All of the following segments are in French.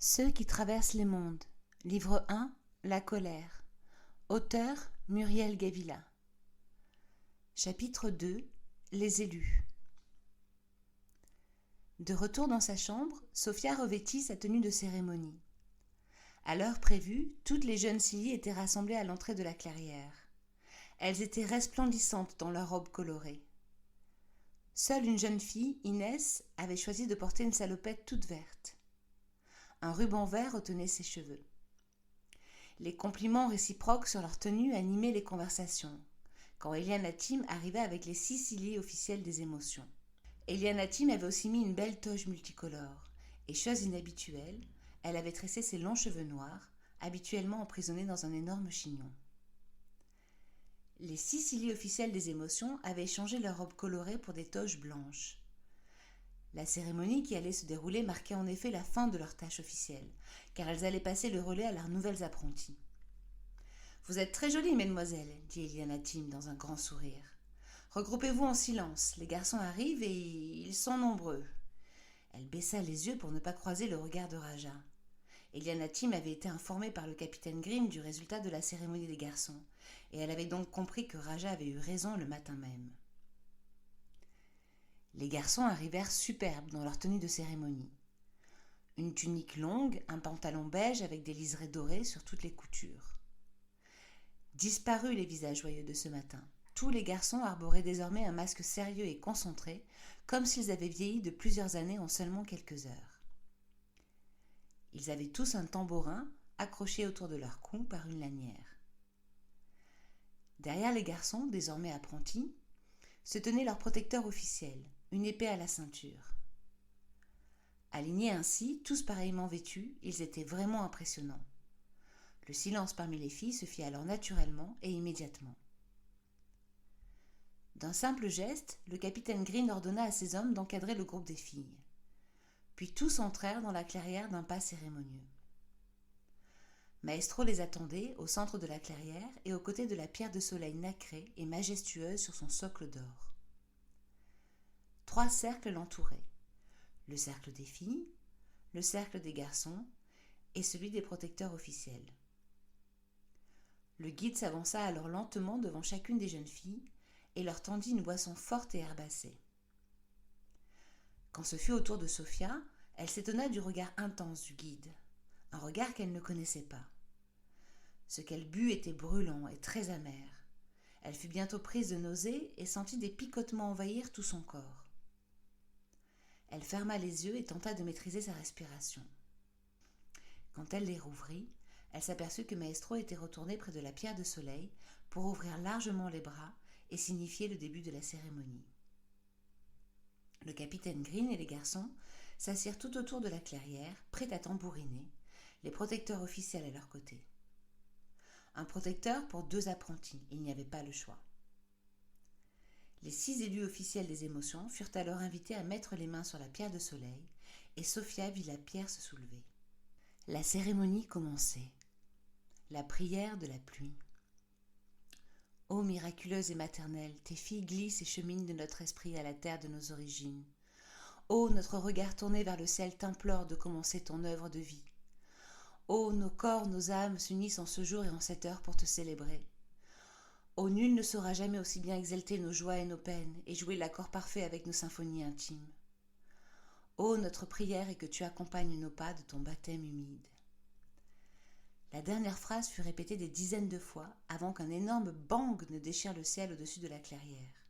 Ceux qui traversent les mondes. Livre 1, La colère. Auteur Muriel Gavila. Chapitre 2, Les élus. De retour dans sa chambre, Sophia revêtit sa tenue de cérémonie. À l'heure prévue, toutes les jeunes Silly étaient rassemblées à l'entrée de la clairière. Elles étaient resplendissantes dans leurs robes colorées. Seule une jeune fille, Inès, avait choisi de porter une salopette toute verte. Un ruban vert retenait ses cheveux. Les compliments réciproques sur leur tenue animaient les conversations, quand Eliane Tim arriva avec les 6 Silly officiels des émotions. Eliane Tim avait aussi mis une belle toge multicolore, et chose inhabituelle, elle avait tressé ses longs cheveux noirs, habituellement emprisonnés dans un énorme chignon. Les 6 Silly officiels des émotions avaient échangé leurs robes colorées pour des toges blanches. La cérémonie qui allait se dérouler marquait en effet la fin de leur tâche officielle, car elles allaient passer le relais à leurs nouvelles apprenties. « Vous êtes très jolies, mesdemoiselles, dit Eliane Tim dans un grand sourire. Regroupez-vous en silence, les garçons arrivent et ils sont nombreux. Elle baissa les yeux pour ne pas croiser le regard de Raja. Eliane Tim avait été informée par le capitaine Green du résultat de la cérémonie des garçons, et elle avait donc compris que Raja avait eu raison le matin même. Les garçons arrivèrent superbes dans leur tenue de cérémonie. Une tunique longue, un pantalon beige avec des liserés dorés sur toutes les coutures. Disparus les visages joyeux de ce matin. Tous les garçons arboraient désormais un masque sérieux et concentré, comme s'ils avaient vieilli de plusieurs années en seulement quelques heures. Ils avaient tous un tambourin accroché autour de leur cou par une lanière. Derrière les garçons, désormais apprentis, se tenait leur protecteur officiel, une épée à la ceinture. Alignés ainsi, tous pareillement vêtus, ils étaient vraiment impressionnants. Le silence parmi les filles se fit alors naturellement et immédiatement. D'un simple geste, le capitaine Green ordonna à ses hommes d'encadrer le groupe des filles. Puis tous entrèrent dans la clairière d'un pas cérémonieux. Maestro les attendait au centre de la clairière et aux côtés de la pierre de soleil nacrée et majestueuse sur son socle d'or. 3 cercles l'entouraient, le cercle des filles, le cercle des garçons et celui des protecteurs officiels. Le guide s'avança alors lentement devant chacune des jeunes filles et leur tendit une boisson forte et herbacée. Quand ce fut au tour de Sophia, elle s'étonna du regard intense du guide, un regard qu'elle ne connaissait pas. Ce qu'elle but était brûlant et très amer. Elle fut bientôt prise de nausées et sentit des picotements envahir tout son corps. Elle ferma les yeux et tenta de maîtriser sa respiration. Quand elle les rouvrit, elle s'aperçut que Maestro était retourné près de la pierre de soleil pour ouvrir largement les bras et signifier le début de la cérémonie. Le capitaine Green et les garçons s'assirent tout autour de la clairière, prêts à tambouriner, les protecteurs officiels à leur côté. Un protecteur pour 2 apprentis, il n'y avait pas le choix. Les 6 élus officiels des émotions furent alors invités à mettre les mains sur la pierre de soleil, et Sophia vit la pierre se soulever. La cérémonie commençait. La prière de la pluie. Ô miraculeuse et maternelle, tes filles glissent et cheminent de notre esprit à la terre de nos origines. Ô notre regard tourné vers le ciel t'implore de commencer ton œuvre de vie. Ô nos corps, nos âmes s'unissent en ce jour et en cette heure pour te célébrer. Ô nul ne saura jamais aussi bien exalter nos joies et nos peines et jouer l'accord parfait avec nos symphonies intimes. Ô notre prière est que tu accompagnes nos pas de ton baptême humide. La dernière phrase fut répétée des dizaines de fois avant qu'un énorme bang ne déchire le ciel au-dessus de la clairière.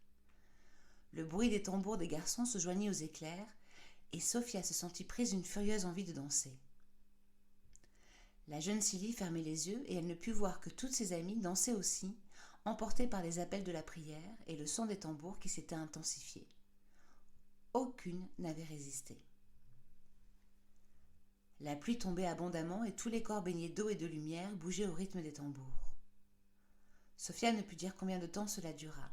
Le bruit des tambours des garçons se joignit aux éclairs et Sophia se sentit prise d'une furieuse envie de danser. La jeune Silly fermait les yeux et elle ne put voir que toutes ses amies dansaient aussi, emportées par les appels de la prière et le son des tambours qui s'était intensifié. Aucune n'avait résisté. La pluie tombait abondamment et tous les corps baignés d'eau et de lumière bougeaient au rythme des tambours. Sophia ne put dire combien de temps cela dura,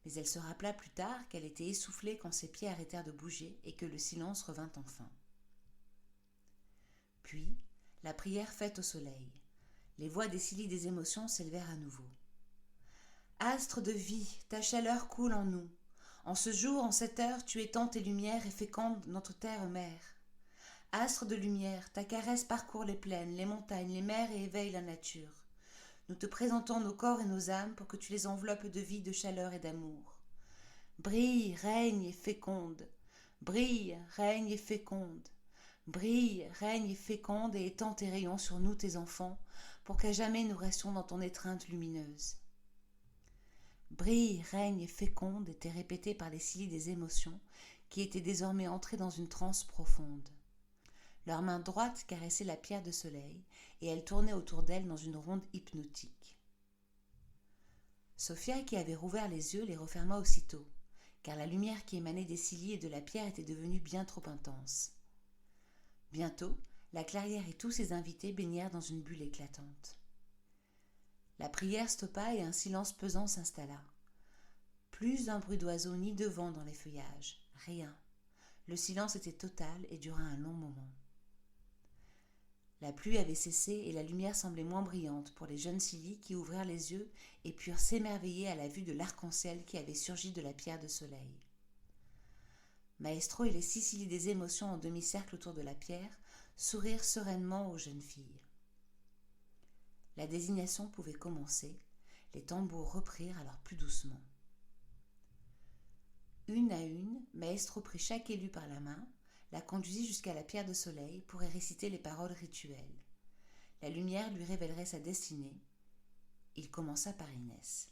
mais elle se rappela plus tard qu'elle était essoufflée quand ses pieds arrêtèrent de bouger et que le silence revint enfin. Puis, la prière faite au soleil. Les voix des Silly des émotions s'élevèrent à nouveau. Astre de vie, ta chaleur coule en nous. En ce jour, en cette heure, tu étends tes lumières et fécondes notre terre-mère. Astre de lumière, ta caresse parcourt les plaines, les montagnes, les mers et éveille la nature. Nous te présentons nos corps et nos âmes pour que tu les enveloppes de vie, de chaleur et d'amour. Brille, règne et féconde. Brille, règne et féconde. Brille, règne et féconde et étends tes rayons sur nous, tes enfants, pour qu'à jamais nous restions dans ton étreinte lumineuse. Brille, règne et féconde était répété par les ciliés des émotions qui étaient désormais entrés dans une transe profonde. Leur main droite caressait la pierre de soleil et elle tournait autour d'elle dans une ronde hypnotique. Sophia, qui avait rouvert les yeux, les referma aussitôt, car la lumière qui émanait des ciliés et de la pierre était devenue bien trop intense. Bientôt, la clairière et tous ses invités baignèrent dans une bulle éclatante. La prière stoppa et un silence pesant s'installa. Plus d'un bruit d'oiseau ni de vent dans les feuillages, rien. Le silence était total et dura un long moment. La pluie avait cessé et la lumière semblait moins brillante pour les jeunes Silly qui ouvrirent les yeux et purent s'émerveiller à la vue de l'arc-en-ciel qui avait surgi de la pierre de soleil. Maestro et les 6 Silly des émotions en demi-cercle autour de la pierre sourirent sereinement aux jeunes filles. La désignation pouvait commencer, les tambours reprirent alors plus doucement. Une à une, Maestro prit chaque élue par la main, la conduisit jusqu'à la pierre de soleil pour y réciter les paroles rituelles. La lumière lui révélerait sa destinée. Il commença par Inès.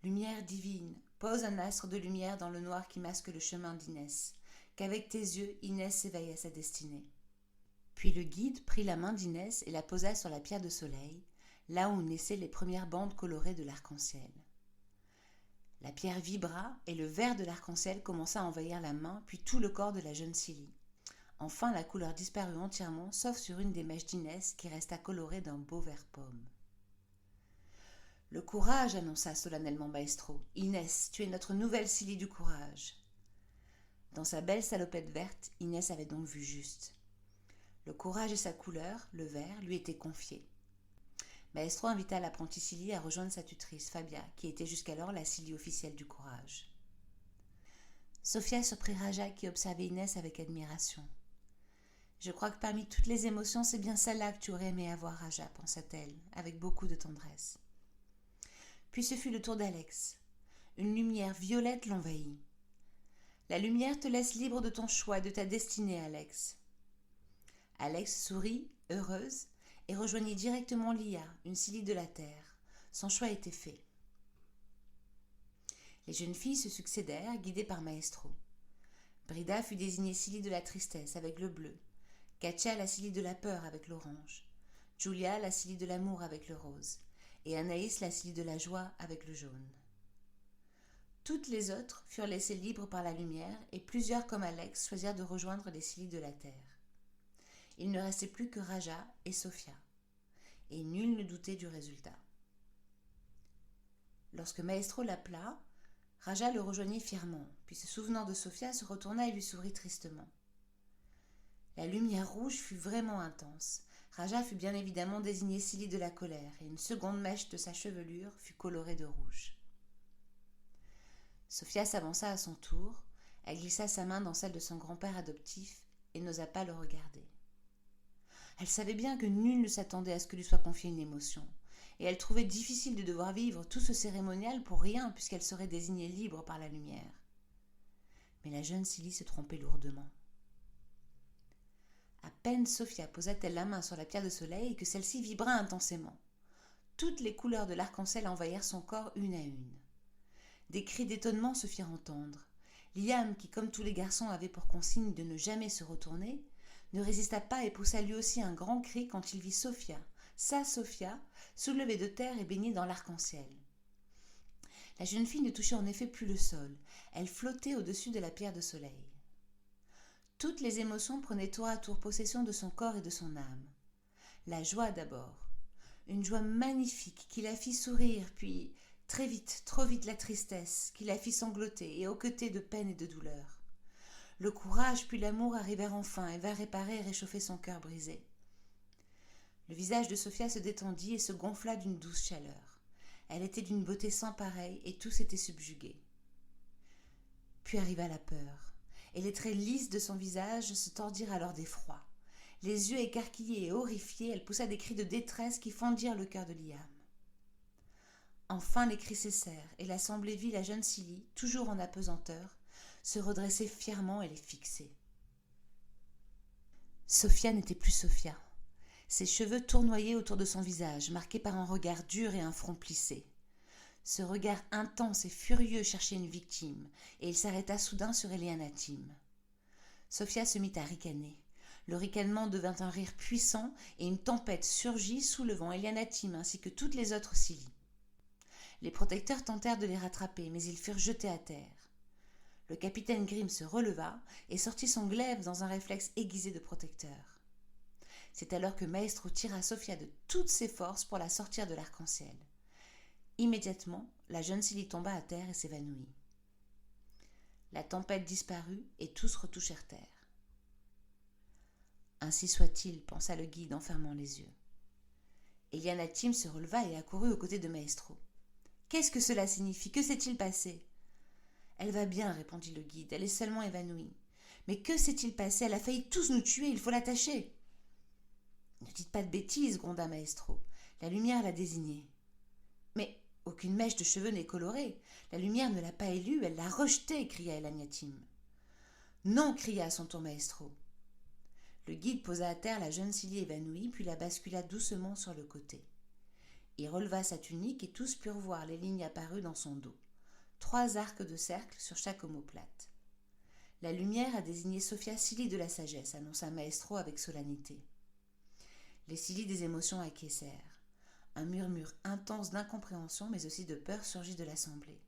Lumière divine, pose un astre de lumière dans le noir qui masque le chemin d'Inès, qu'avec tes yeux, Inès s'éveille à sa destinée. Puis le guide prit la main d'Inès et la posa sur la pierre de soleil, là où naissaient les premières bandes colorées de l'arc-en-ciel. La pierre vibra et le vert de l'arc-en-ciel commença à envahir la main puis tout le corps de la jeune Silly. Enfin, la couleur disparut entièrement, sauf sur une des mèches d'Inès qui resta colorée d'un beau vert pomme. « Le courage !» annonça solennellement Maestro. « Inès, tu es notre nouvelle Silly du courage. » Dans sa belle salopette verte, Inès avait donc vu juste. Le courage et sa couleur, le vert, lui étaient confiés. Maestro invita l'apprenti Silly à rejoindre sa tutrice, Fabia, qui était jusqu'alors la Silly officielle du courage. Sophia surprit Raja qui observait Inès avec admiration. « Je crois que parmi toutes les émotions, c'est bien celle-là que tu aurais aimé avoir, Raja, pensa-t-elle, avec beaucoup de tendresse. Puis ce fut le tour d'Alex. Une lumière violette l'envahit. « La lumière te laisse libre de ton choix et de ta destinée, Alex. » Alex sourit, heureuse, et rejoignit directement Lia, une Silly de la terre. Son choix était fait. Les jeunes filles se succédèrent, guidées par Maestro. Brida fut désignée Silly de la tristesse avec le bleu, Katia la Silly de la peur avec l'orange, Julia la Silly de l'amour avec le rose, et Anaïs la Silly de la joie avec le jaune. Toutes les autres furent laissées libres par la lumière, et plusieurs comme Alex choisirent de rejoindre les Silly de la terre. Il ne restait plus que Raja et Sophia, et nul ne doutait du résultat. Lorsque Maestro l'appela, Raja le rejoignit fièrement, puis se souvenant de Sophia, se retourna et lui sourit tristement. La lumière rouge fut vraiment intense. Raja fut bien évidemment désigné Silly de la colère, et une seconde mèche de sa chevelure fut colorée de rouge. Sophia s'avança à son tour, elle glissa sa main dans celle de son grand-père adoptif et n'osa pas le regarder. Elle savait bien que nul ne s'attendait à ce que lui soit confiée une émotion, et elle trouvait difficile de devoir vivre tout ce cérémonial pour rien puisqu'elle serait désignée libre par la lumière. Mais la jeune Silly se trompait lourdement. À peine Sophia posa-t-elle la main sur la pierre de soleil que celle-ci vibra intensément. Toutes les couleurs de l'arc-en-ciel envahirent son corps une à une. Des cris d'étonnement se firent entendre. Liam, qui comme tous les garçons avait pour consigne de ne jamais se retourner, ne résista pas et poussa lui aussi un grand cri quand il vit Sophia, sa Sophia, soulevée de terre et baignée dans l'arc-en-ciel. La jeune fille ne touchait en effet plus le sol, elle flottait au-dessus de la pierre de soleil. Toutes les émotions prenaient tour à tour possession de son corps et de son âme. La joie d'abord, une joie magnifique qui la fit sourire, puis très vite, trop vite la tristesse, qui la fit sangloter et hoqueter de peine et de douleur. Le courage puis l'amour arrivèrent enfin et vinrent réparer et réchauffer son cœur brisé. Le visage de Sophia se détendit et se gonfla d'une douce chaleur. Elle était d'une beauté sans pareille et tout s'était subjugué. Puis arriva la peur. et les traits lisses de son visage se tordirent alors d'effroi. Les yeux écarquillés et horrifiés, elle poussa des cris de détresse qui fendirent le cœur de Liam. Enfin les cris cessèrent, et l'assemblée vit la jeune Silly, toujours en apesanteur, se redresser fièrement et les fixer. Sophia n'était plus Sophia. Ses cheveux tournoyaient autour de son visage, marqués par un regard dur et un front plissé. Ce regard intense et furieux cherchait une victime, et il s'arrêta soudain sur Elianatim. Sophia se mit à ricaner. Le ricanement devint un rire puissant, et une tempête surgit, soulevant Elianatim ainsi que toutes les autres Silly. Les protecteurs tentèrent de les rattraper, mais ils furent jetés à terre. Le capitaine Grimm se releva et sortit son glaive dans un réflexe aiguisé de protecteur. C'est alors que Maestro tira Sophia de toutes ses forces pour la sortir de l'arc-en-ciel. Immédiatement, la jeune Silly tomba à terre et s'évanouit. La tempête disparut et tous retouchèrent terre. Ainsi soit-il, pensa le guide en fermant les yeux. Elianatim se releva et accourut aux côtés de Maestro. « Qu'est-ce que cela signifie? Que s'est-il passé ?» « Elle va bien, répondit le guide, elle est seulement évanouie. Mais que s'est-il passé? Elle a failli tous nous tuer, il faut l'attacher. » « Ne dites pas de bêtises, gronda Maestro. La lumière l'a désignée. »« Mais aucune mèche de cheveux n'est colorée. La lumière ne l'a pas élue, elle l'a rejetée, cria Elianatim. »« Non, cria à son tour Maestro. » Le guide posa à terre la jeune Silly évanouie, puis la bascula doucement sur le côté. Il releva sa tunique et tous purent voir les lignes apparues dans son dos. 3 arcs de cercle sur chaque omoplate. « La lumière a désigné Sophia Silly de la sagesse, annonça Maestro avec solennité. Les Silly des émotions acquiescèrent. Un murmure intense d'incompréhension mais aussi de peur surgit de l'assemblée.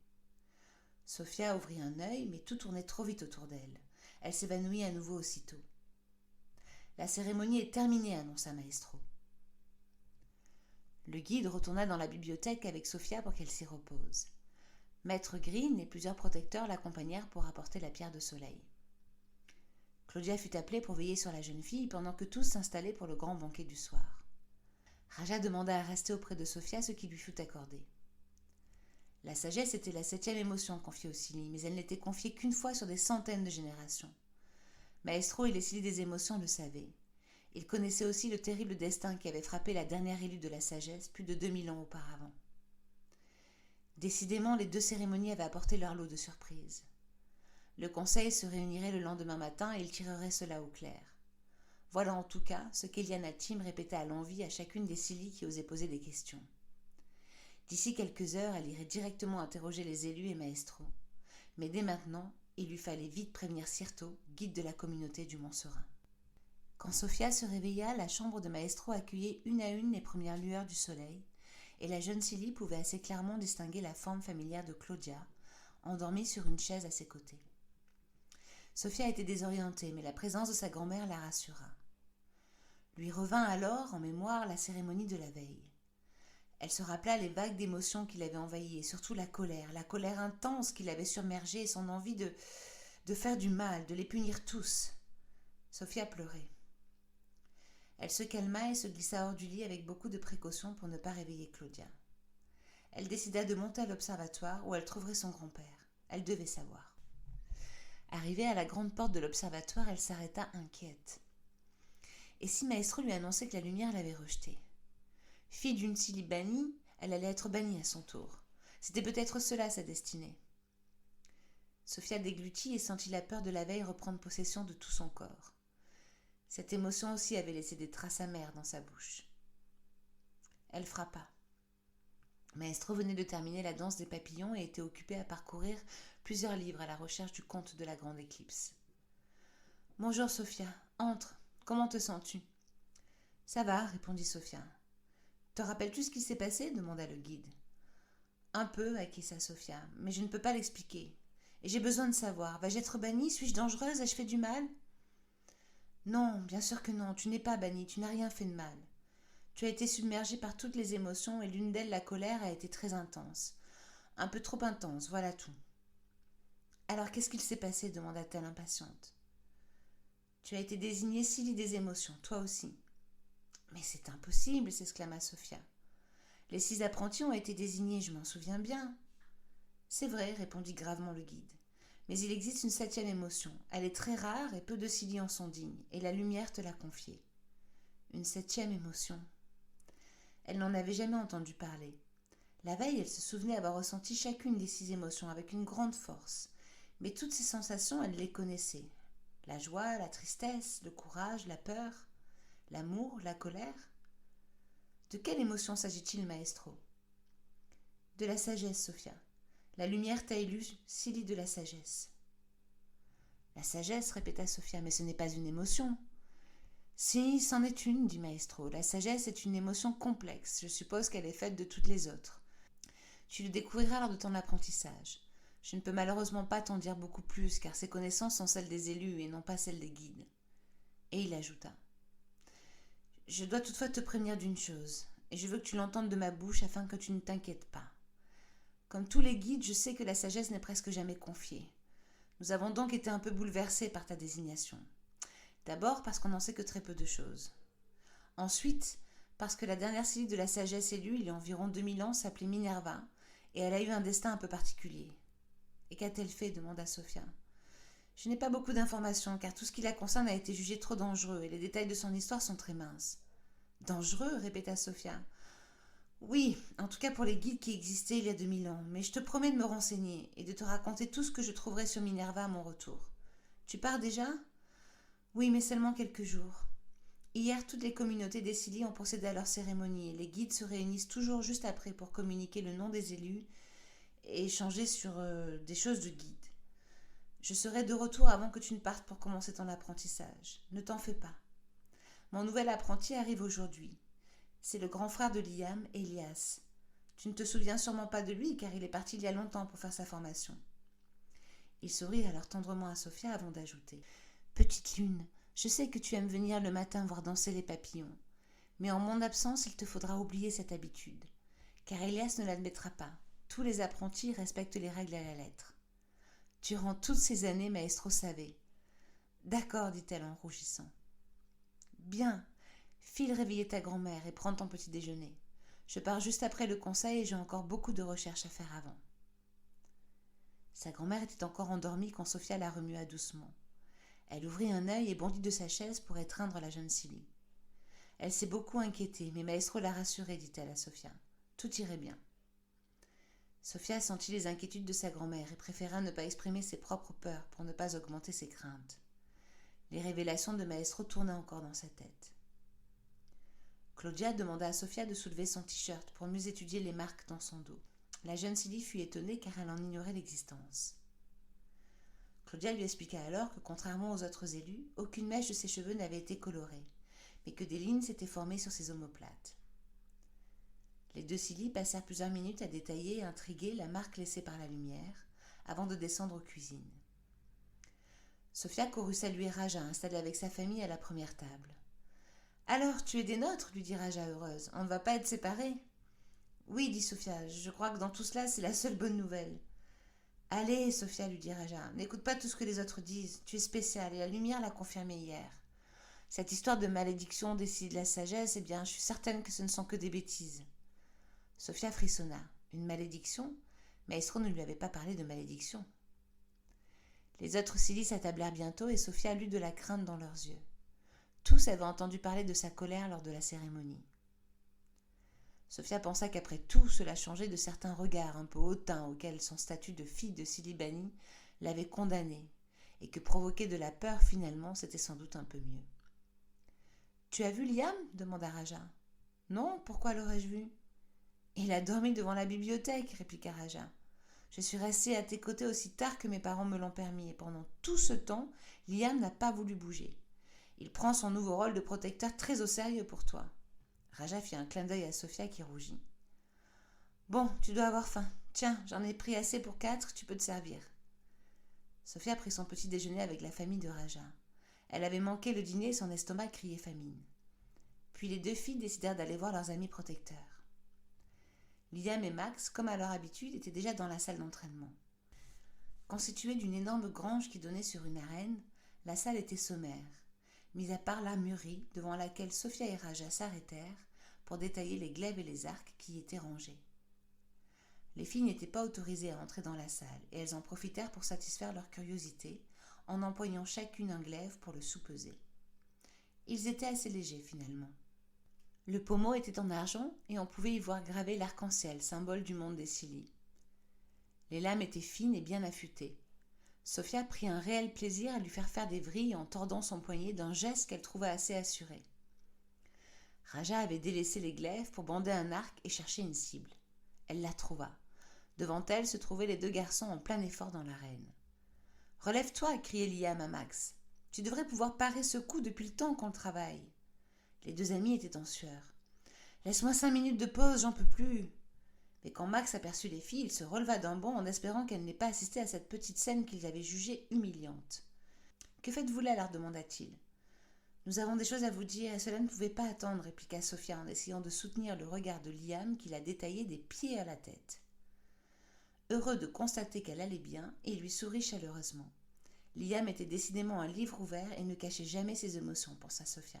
Sophia ouvrit un œil, mais tout tournait trop vite autour d'elle. Elle s'évanouit à nouveau aussitôt. « La cérémonie est terminée, annonça Maestro. Le guide retourna dans la bibliothèque avec Sophia pour qu'elle s'y repose. Maître Green et plusieurs protecteurs l'accompagnèrent pour apporter la pierre de soleil. Claudia fut appelée pour veiller sur la jeune fille pendant que tous s'installaient pour le grand banquet du soir. Raja demanda à rester auprès de Sophia, ce qui lui fut accordé. La sagesse était la 7e émotion confiée aux Silly, mais elle n'était confiée qu'une fois sur des centaines de générations. Maestro et les Silly des émotions le savaient. Ils connaissaient aussi le terrible destin qui avait frappé la dernière élue de la sagesse plus de 2000 ans auparavant. Décidément, les 2 cérémonies avaient apporté leur lot de surprises. Le conseil se réunirait le lendemain matin et il tirerait cela au clair. Voilà en tout cas ce qu'Elianatim répéta à l'envi à chacune des Silly qui osaient poser des questions. D'ici quelques heures, elle irait directement interroger les élus et Maestro. Mais dès maintenant, il lui fallait vite prévenir Sirto, guide de la communauté du Mont-Serein. Quand Sophia se réveilla, la chambre de Maestro accueillait une à une les premières lueurs du soleil, et la jeune Silly pouvait assez clairement distinguer la forme familière de Claudia, endormie sur une chaise à ses côtés. Sophia était désorientée, mais la présence de sa grand-mère la rassura. Lui revint alors en mémoire la cérémonie de la veille. Elle se rappela les vagues d'émotions qui l'avaient envahie, et surtout la colère intense qui l'avait submergée et son envie de faire du mal, de les punir tous. Sophia pleurait. Elle se calma et se glissa hors du lit avec beaucoup de précautions pour ne pas réveiller Claudia. Elle décida de monter à l'observatoire où elle trouverait son grand-père. Elle devait savoir. Arrivée à la grande porte de l'observatoire, elle s'arrêta inquiète. Et si Maestro lui annonçait que la lumière l'avait rejetée? Fille d'une Silly bannie, elle allait être bannie à son tour. C'était peut-être cela sa destinée. Sophia déglutit et sentit la peur de la veille reprendre possession de tout son corps. Cette émotion aussi avait laissé des traces amères dans sa bouche. Elle frappa. Maestro venait de terminer la danse des papillons et était occupé à parcourir plusieurs livres à la recherche du conte de la grande éclipse. « Bonjour Sophia, entre. Comment te sens-tu ?»« Ça va, répondit Sophia. »« Te rappelles-tu ce qui s'est passé ?» demanda le guide. « Un peu, acquiesça Sophia, mais je ne peux pas l'expliquer. Et j'ai besoin de savoir. Vais-je être bannie? Suis-je dangereuse? Ai-je fait du mal ?»« Non, bien sûr que non, tu n'es pas bannie, tu n'as rien fait de mal. Tu as été submergée par toutes les émotions et l'une d'elles, la colère, a été très intense. Un peu trop intense, voilà tout. »« Alors qu'est-ce qu'il s'est passé ?» demanda-t-elle impatiente. « Tu as été désignée Silly des émotions, toi aussi. »« Mais c'est impossible !» s'exclama Sophia. « Les 6 apprentis ont été désignés, je m'en souviens bien. »« C'est vrai, répondit gravement le guide. Mais il existe une septième émotion. Elle est très rare et peu de Silly en sont dignes, et la lumière te l'a confiée. Une septième émotion. Elle n'en avait jamais entendu parler. La veille, elle se souvenait avoir ressenti chacune des 6 émotions avec une grande force. Mais toutes ces sensations, elle les connaissait. La joie, la tristesse, le courage, la peur, l'amour, la colère. De quelle émotion s'agit-il, maestro? De la sagesse, Sophia. La lumière t'a élu, Silly de la sagesse. La sagesse, répéta Sophia, mais ce n'est pas une émotion. Si, c'en est une, dit Maestro. La sagesse est une émotion complexe. Je suppose qu'elle est faite de toutes les autres. Tu le découvriras lors de ton apprentissage. Je ne peux malheureusement pas t'en dire beaucoup plus, car ces connaissances sont celles des élus et non pas celles des guides. Et il ajouta. Je dois toutefois te prévenir d'une chose, et je veux que tu l'entendes de ma bouche afin que tu ne t'inquiètes pas. Comme tous les guides, je sais que la sagesse n'est presque jamais confiée. Nous avons donc été un peu bouleversés par ta désignation. D'abord parce qu'on n'en sait que très peu de choses. Ensuite, parce que la dernière Silly de la sagesse élue, il y a environ 2000 ans, s'appelait Minerva, et elle a eu un destin un peu particulier. Et qu'a-t-elle fait demanda Sophia. Je n'ai pas beaucoup d'informations, car tout ce qui la concerne a été jugé trop dangereux, et les détails de son histoire sont très minces. Dangereux répéta Sophia. Oui, en tout cas pour les guides qui existaient il y a 2000 ans, mais je te promets de me renseigner, et de te raconter tout ce que je trouverai sur Minerva à mon retour. Tu pars déjà ? Oui, mais seulement quelques jours. Hier, toutes les communautés des Silly ont procédé à leur cérémonie et les guides se réunissent toujours juste après pour communiquer le nom des élus et échanger sur des choses de guide. Je serai de retour avant que tu ne partes pour commencer ton apprentissage. Ne t'en fais pas. Mon nouvel apprenti arrive aujourd'hui. C'est le grand frère de Liam, Elias. Tu ne te souviens sûrement pas de lui car il est parti il y a longtemps pour faire sa formation. Il sourit alors tendrement à Sophia avant d'ajouter. Petite lune, je sais que tu aimes venir le matin voir danser les papillons, mais en mon absence, il te faudra oublier cette habitude, car Elias ne l'admettra pas. Tous les apprentis respectent les règles à la lettre. Durant toutes ces années, Maestro savait. D'accord, dit-elle en rougissant. Bien, file réveiller ta grand-mère et prends ton petit déjeuner. Je pars juste après le conseil et j'ai encore beaucoup de recherches à faire avant. Sa grand-mère était encore endormie quand Sophia la remua doucement. Elle ouvrit un œil et bondit de sa chaise pour étreindre la jeune Silly. Elle s'est beaucoup inquiétée, mais Maestro l'a rassurée, dit-elle à Sophia. Tout irait bien. Sophia sentit les inquiétudes de sa grand-mère et préféra ne pas exprimer ses propres peurs pour ne pas augmenter ses craintes. Les révélations de Maestro tournaient encore dans sa tête. Claudia demanda à Sophia de soulever son t-shirt pour mieux étudier les marques dans son dos. La jeune Silly fut étonnée car elle en ignorait l'existence. Claudia lui expliqua alors que, contrairement aux autres élus, aucune mèche de ses cheveux n'avait été colorée, mais que des lignes s'étaient formées sur ses omoplates. Les deux Silly passèrent plusieurs minutes à détailler et intriguer la marque laissée par la lumière, avant de descendre aux cuisines. Sophia courut saluer Raja, installé avec sa famille à la première table. « Alors, tu es des nôtres » lui dit Raja heureuse. « On ne va pas être séparés ?» ?»« Oui, dit Sophia, je crois que dans tout cela, c'est la seule bonne nouvelle. » « Allez, Sophia, lui dit Raja, n'écoute pas tout ce que les autres disent. Tu es spéciale et la lumière l'a confirmé hier. Cette histoire de malédiction décide la sagesse, eh bien, je suis certaine que ce ne sont que des bêtises. » Sophia frissonna. Une malédiction ? Maestro ne lui avait pas parlé de malédiction. Les autres Silly s'attablèrent bientôt et Sophia lut de la crainte dans leurs yeux. Tous avaient entendu parler de sa colère lors de la cérémonie. Sophia pensa qu'après tout, cela changeait de certains regards un peu hautains auxquels son statut de fille de Silly Bannie l'avait condamnée, et que provoquer de la peur, finalement, c'était sans doute un peu mieux. « Tu as vu Liam » demanda Raja. « Non, pourquoi l'aurais-je vu ?»« Il a dormi devant la bibliothèque » répliqua Raja. « Je suis restée à tes côtés aussi tard que mes parents me l'ont permis, et pendant tout ce temps, Liam n'a pas voulu bouger. Il prend son nouveau rôle de protecteur très au sérieux pour toi. » Raja fit un clin d'œil à Sophia qui rougit. « Bon, tu dois avoir faim. Tiens, j'en ai pris assez pour 4, tu peux te servir. » Sophia prit son petit déjeuner avec la famille de Raja. Elle avait manqué le dîner et son estomac criait famine. Puis les deux filles décidèrent d'aller voir leurs amis protecteurs. Liam et Max, comme à leur habitude, étaient déjà dans la salle d'entraînement. Constituée d'une énorme grange qui donnait sur une arène, la salle était sommaire, mis à part la mûrie devant laquelle Sophia et Raja s'arrêtèrent pour détailler les glaives et les arcs qui y étaient rangés. Les filles n'étaient pas autorisées à entrer dans la salle et elles en profitèrent pour satisfaire leur curiosité en empoignant chacune un glaive pour le soupeser. Ils étaient assez légers finalement. Le pommeau était en argent et on pouvait y voir gravé l'arc-en-ciel, symbole du monde des Scilly. Les lames étaient fines et bien affûtées. Sophia prit un réel plaisir à lui faire des vrilles en tordant son poignet d'un geste qu'elle trouva assez assuré. Raja avait délaissé les glaives pour bander un arc et chercher une cible. Elle la trouva. Devant elle se trouvaient les deux garçons en plein effort dans l'arène. « Relève-toi » criait Liam à Max. « Tu devrais pouvoir parer ce coup depuis le temps qu'on le travaille. » Les deux amis étaient en sueur. « Laisse-moi 5 minutes de pause, j'en peux plus !» Mais quand Max aperçut les filles, il se releva d'un bond en espérant qu'elles n'aient pas assisté à cette petite scène qu'ils avaient jugée humiliante. « Que faites-vous là ?» leur demanda-t-il. « Nous avons des choses à vous dire et cela ne pouvait pas attendre, » répliqua Sophia en essayant de soutenir le regard de Liam qui la détaillait des pieds à la tête. Heureux de constater qu'elle allait bien, il lui sourit chaleureusement. Liam était décidément un livre ouvert et ne cachait jamais ses émotions, pensa Sophia.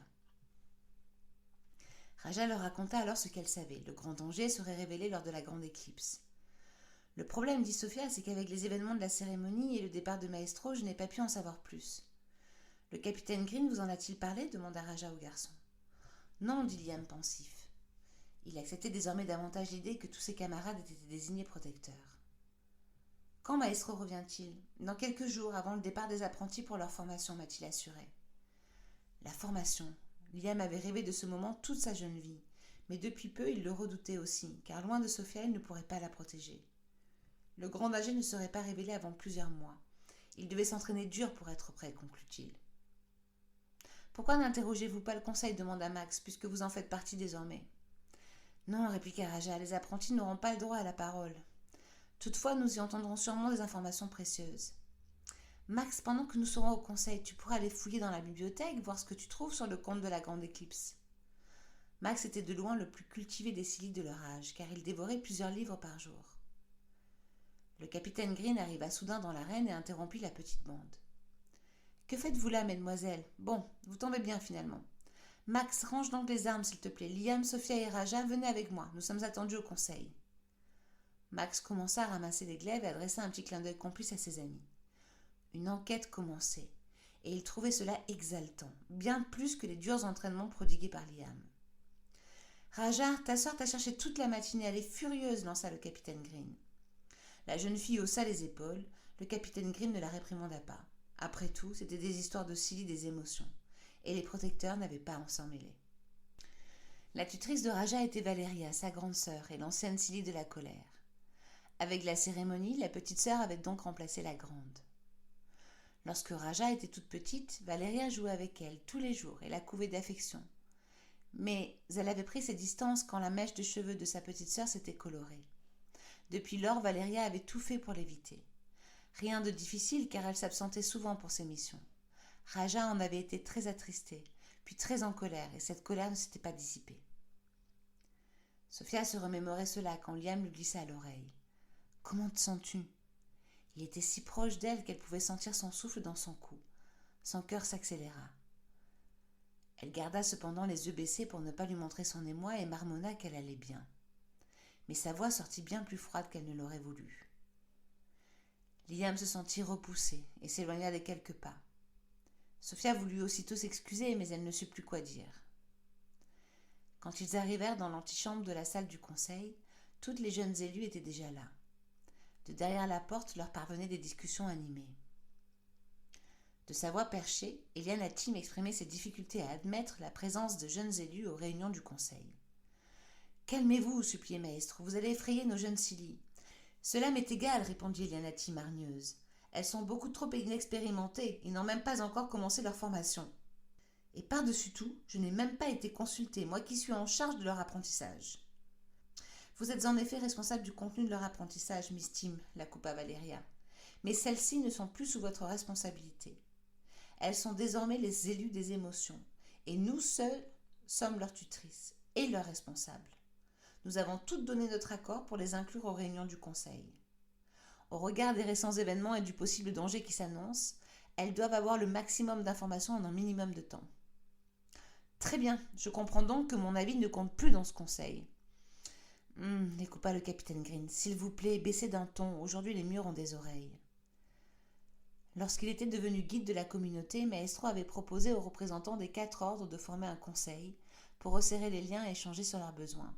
Raja leur raconta alors ce qu'elle savait. Le grand danger serait révélé lors de la grande éclipse. « Le problème, dit Sophia, c'est qu'avec les événements de la cérémonie et le départ de Maestro, je n'ai pas pu en savoir plus. »« Le capitaine Green vous en a-t-il parlé ?» demanda Raja au garçon. « Non, dit Liam pensif. Il acceptait désormais davantage l'idée que tous ses camarades étaient désignés protecteurs. « Quand Maestro revient-il ?»« Dans quelques jours, avant le départ des apprentis pour leur formation, m'a-t-il assuré. » La formation. Liam avait rêvé de ce moment toute sa jeune vie, mais depuis peu il le redoutait aussi, car loin de Sophia, il ne pourrait pas la protéger. Le grand danger ne serait pas révélé avant plusieurs mois. Il devait s'entraîner dur pour être prêt, conclut-il. « Pourquoi n'interrogez-vous pas le conseil ?» demanda Max, puisque vous en faites partie désormais. « Non, répliqua Raja, les apprentis n'auront pas le droit à la parole. Toutefois, nous y entendrons sûrement des informations précieuses. Max, pendant que nous serons au conseil, tu pourras aller fouiller dans la bibliothèque, voir ce que tu trouves sur le compte de la grande éclipse. » Max était de loin le plus cultivé des Scilly de leur âge, car il dévorait plusieurs livres par jour. Le capitaine Green arriva soudain dans l'arène et interrompit la petite bande. « Que faites-vous là, mesdemoiselles ? Bon, vous tombez bien finalement. Max, range donc les armes, s'il te plaît. Liam, Sophia et Raja, venez avec moi, nous sommes attendus au conseil. » Max commença à ramasser les glaives et adressa un petit clin d'œil complice à ses amis. Une enquête commençait, et il trouvait cela exaltant, bien plus que les durs entraînements prodigués par Liam. « Raja, ta sœur t'a cherché toute la matinée, elle est furieuse, lança le capitaine Green. La jeune fille haussa les épaules, le capitaine Green ne la réprimanda pas. Après tout, c'étaient des histoires de Scilly, des émotions, et les protecteurs n'avaient pas à en s'en mêler. La tutrice de Raja était Valéria, sa grande sœur, et l'ancienne Scilly de la colère. Avec la cérémonie, la petite sœur avait donc remplacé la grande. Lorsque Raja était toute petite, Valéria jouait avec elle tous les jours et la couvait d'affection. Mais elle avait pris ses distances quand la mèche de cheveux de sa petite sœur s'était colorée. Depuis lors, Valéria avait tout fait pour l'éviter. Rien de difficile car elle s'absentait souvent pour ses missions. Raja en avait été très attristé, puis très en colère, et cette colère ne s'était pas dissipée. Sophia se remémorait cela quand Liam lui glissa à l'oreille. « Comment te sens-tu » Il était si proche d'elle qu'elle pouvait sentir son souffle dans son cou. Son cœur s'accéléra. Elle garda cependant les yeux baissés pour ne pas lui montrer son émoi et marmonna qu'elle allait bien. Mais sa voix sortit bien plus froide qu'elle ne l'aurait voulu. Liam se sentit repoussé et s'éloigna de quelques pas. Sophia voulut aussitôt s'excuser, mais elle ne sut plus quoi dire. Quand ils arrivèrent dans l'antichambre de la salle du conseil, toutes les jeunes élues étaient déjà là. De derrière la porte leur parvenaient des discussions animées. De sa voix perchée, Eliane Hatim exprimait ses difficultés à admettre la présence de jeunes élus aux réunions du conseil. « Calmez-vous, suppliait Maestro, vous allez effrayer nos jeunes Scilly. »« Cela m'est égal, répondit Eliane Hatim hargneuse. Elles sont beaucoup trop inexpérimentées et n'ont même pas encore commencé leur formation. Et par-dessus tout, je n'ai même pas été consultée, moi qui suis en charge de leur apprentissage. » Vous êtes en effet responsable du contenu de leur apprentissage, Miss Tim, la coupa Valéria. Mais celles-ci ne sont plus sous votre responsabilité. Elles sont désormais les élus des émotions, et nous seuls sommes leurs tutrices et leurs responsables. Nous avons toutes donné notre accord pour les inclure aux réunions du conseil. Au regard des récents événements et du possible danger qui s'annonce, elles doivent avoir le maximum d'informations en un minimum de temps. Très bien, je comprends donc que mon avis ne compte plus dans ce conseil. Découpa le capitaine Green. S'il vous plaît, baissez d'un ton. Aujourd'hui, les murs ont des oreilles. Lorsqu'il était devenu guide de la communauté, Maestro avait proposé aux représentants des 4 ordres de former un conseil pour resserrer les liens et échanger sur leurs besoins.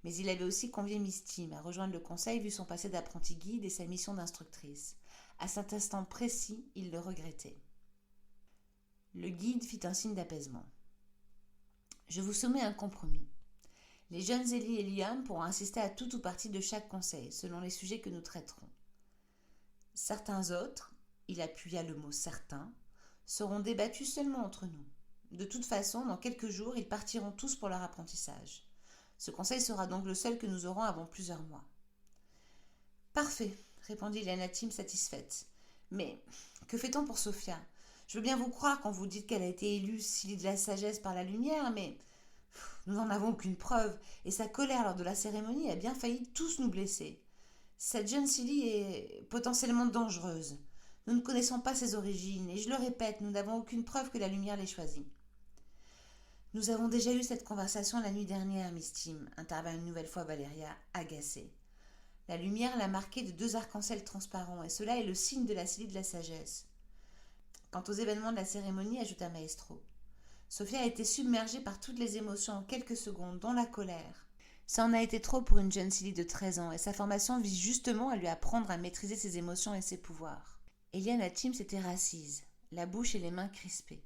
Mais il avait aussi convié Miss Tim à rejoindre le conseil vu son passé d'apprenti guide et sa mission d'instructrice. À cet instant précis, il le regrettait. Le guide fit un signe d'apaisement. Je vous soumets un compromis. Les jeunes Ellie et Liam pourront assister à tout ou partie de chaque conseil, selon les sujets que nous traiterons. Certains autres, il appuya le mot certain, seront débattus seulement entre nous. De toute façon, dans quelques jours, ils partiront tous pour leur apprentissage. Ce conseil sera donc le seul que nous aurons avant plusieurs mois. Parfait, répondit Lana Tim satisfaite. Mais que fait-on pour Sophia? Je veux bien vous croire quand vous dites qu'elle a été élue Silly de la sagesse par la lumière, mais nous n'en avons aucune preuve, et sa colère lors de la cérémonie a bien failli tous nous blesser. Cette jeune Silly est potentiellement dangereuse. Nous ne connaissons pas ses origines, et je le répète, nous n'avons aucune preuve que la lumière l'ait choisie. Nous avons déjà eu cette conversation la nuit dernière, Miss Tim, intervint une nouvelle fois Valeria, agacée. La lumière l'a marquée de 2 arcs-en-ciel transparents, et cela est le signe de la Silly de la sagesse. Quant aux événements de la cérémonie, ajouta Maestro, Sophia a été submergée par toutes les émotions en quelques secondes, dont la colère. Ça en a été trop pour une jeune Silly de 13 ans, et sa formation vise justement à lui apprendre à maîtriser ses émotions et ses pouvoirs. Eliana Tim s'était rassise, la bouche et les mains crispées.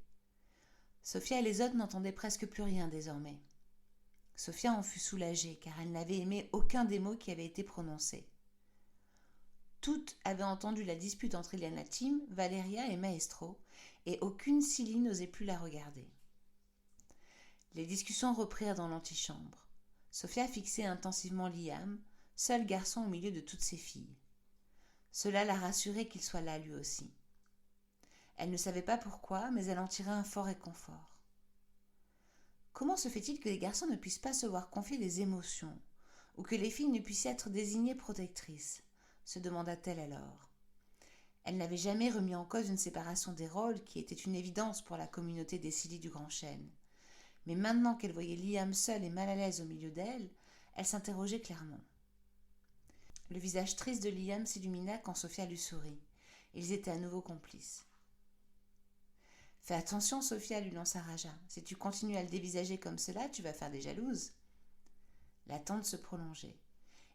Sophia et les autres n'entendaient presque plus rien désormais. Sophia en fut soulagée, car elle n'avait aimé aucun des mots qui avaient été prononcés. Toutes avaient entendu la dispute entre Eliana Tim, Valeria et Maestro, et aucune Silly n'osait plus la regarder. Les discussions reprirent dans l'antichambre. Sophia fixait intensivement Liam, seul garçon au milieu de toutes ses filles. Cela la rassurait qu'il soit là lui aussi. Elle ne savait pas pourquoi, mais elle en tirait un fort réconfort. Comment se fait-il que les garçons ne puissent pas se voir confier des émotions, ou que les filles ne puissent être désignées protectrices, se demanda-t-elle alors. Elle n'avait jamais remis en cause une séparation des rôles qui était une évidence pour la communauté des Silly du Grand Chêne. Mais maintenant qu'elle voyait Liam seul et mal à l'aise au milieu d'elle, elle s'interrogeait clairement. Le visage triste de Liam s'illumina quand Sophia lui sourit. Ils étaient à nouveau complices. « Fais attention, Sophia, lui lança Raja. Si tu continues à le dévisager comme cela, tu vas faire des jalouses. » L'attente se prolongeait.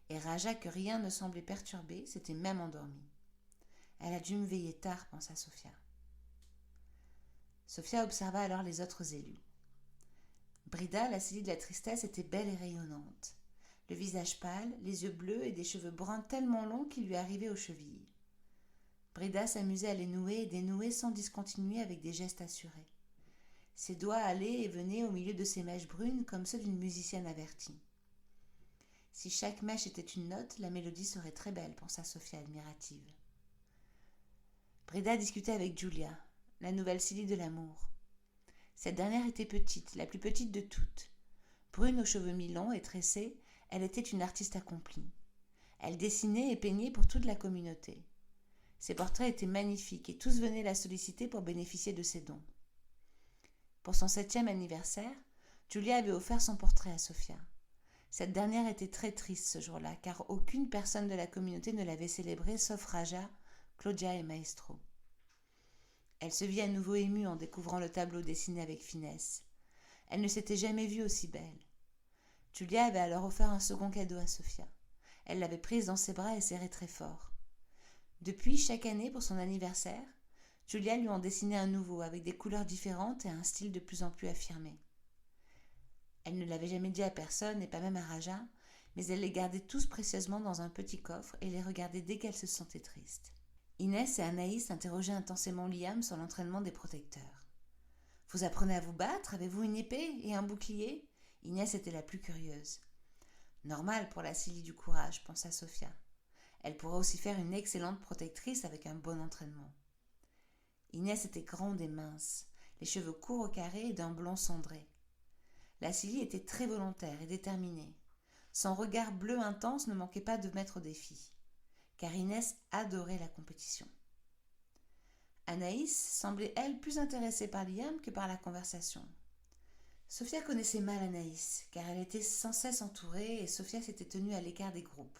Et Raja, que rien ne semblait perturber, s'était même endormie. Elle a dû me veiller tard, pensa Sophia. Sophia observa alors les autres élus. Brida, la Silly de la tristesse, était belle et rayonnante. Le visage pâle, les yeux bleus et des cheveux bruns tellement longs qu'ils lui arrivaient aux chevilles. Brida s'amusait à les nouer et dénouer sans discontinuer avec des gestes assurés. Ses doigts allaient et venaient au milieu de ses mèches brunes comme ceux d'une musicienne avertie. Si chaque mèche était une note, la mélodie serait très belle, pensa Sophia admirative. Brida discutait avec Julia, la nouvelle Silly de l'amour. Cette dernière était petite, la plus petite de toutes. Brune aux cheveux mi-longs et tressés, elle était une artiste accomplie. Elle dessinait et peignait pour toute la communauté. Ses portraits étaient magnifiques et tous venaient la solliciter pour bénéficier de ses dons. Pour son 7e anniversaire, Julia avait offert son portrait à Sophia. Cette dernière était très triste ce jour-là, car aucune personne de la communauté ne l'avait célébré sauf Raja, Claudia et Maestro. Elle se vit à nouveau émue en découvrant le tableau dessiné avec finesse. Elle ne s'était jamais vue aussi belle. Julia avait alors offert un second cadeau à Sophia. Elle l'avait prise dans ses bras et serré très fort. Depuis, chaque année, pour son anniversaire, Julia lui en dessinait un nouveau, avec des couleurs différentes et un style de plus en plus affirmé. Elle ne l'avait jamais dit à personne, et pas même à Raja, mais elle les gardait tous précieusement dans un petit coffre et les regardait dès qu'elle se sentait triste. Inès et Anaïs interrogeaient intensément Liam sur l'entraînement des protecteurs. « Vous apprenez à vous battre? Avez-vous une épée et un bouclier ?» Inès était la plus curieuse. « Normal pour la Silly du courage, pensa Sophia. Elle pourrait aussi faire une excellente protectrice avec un bon entraînement. » Inès était grande et mince, les cheveux courts au carré et d'un blond cendré. La Silly était très volontaire et déterminée. Son regard bleu intense ne manquait pas de mettre au défi, car Inès adorait la compétition. Anaïs semblait, elle, plus intéressée par Liam que par la conversation. Sophia connaissait mal Anaïs, car elle était sans cesse entourée et Sophia s'était tenue à l'écart des groupes,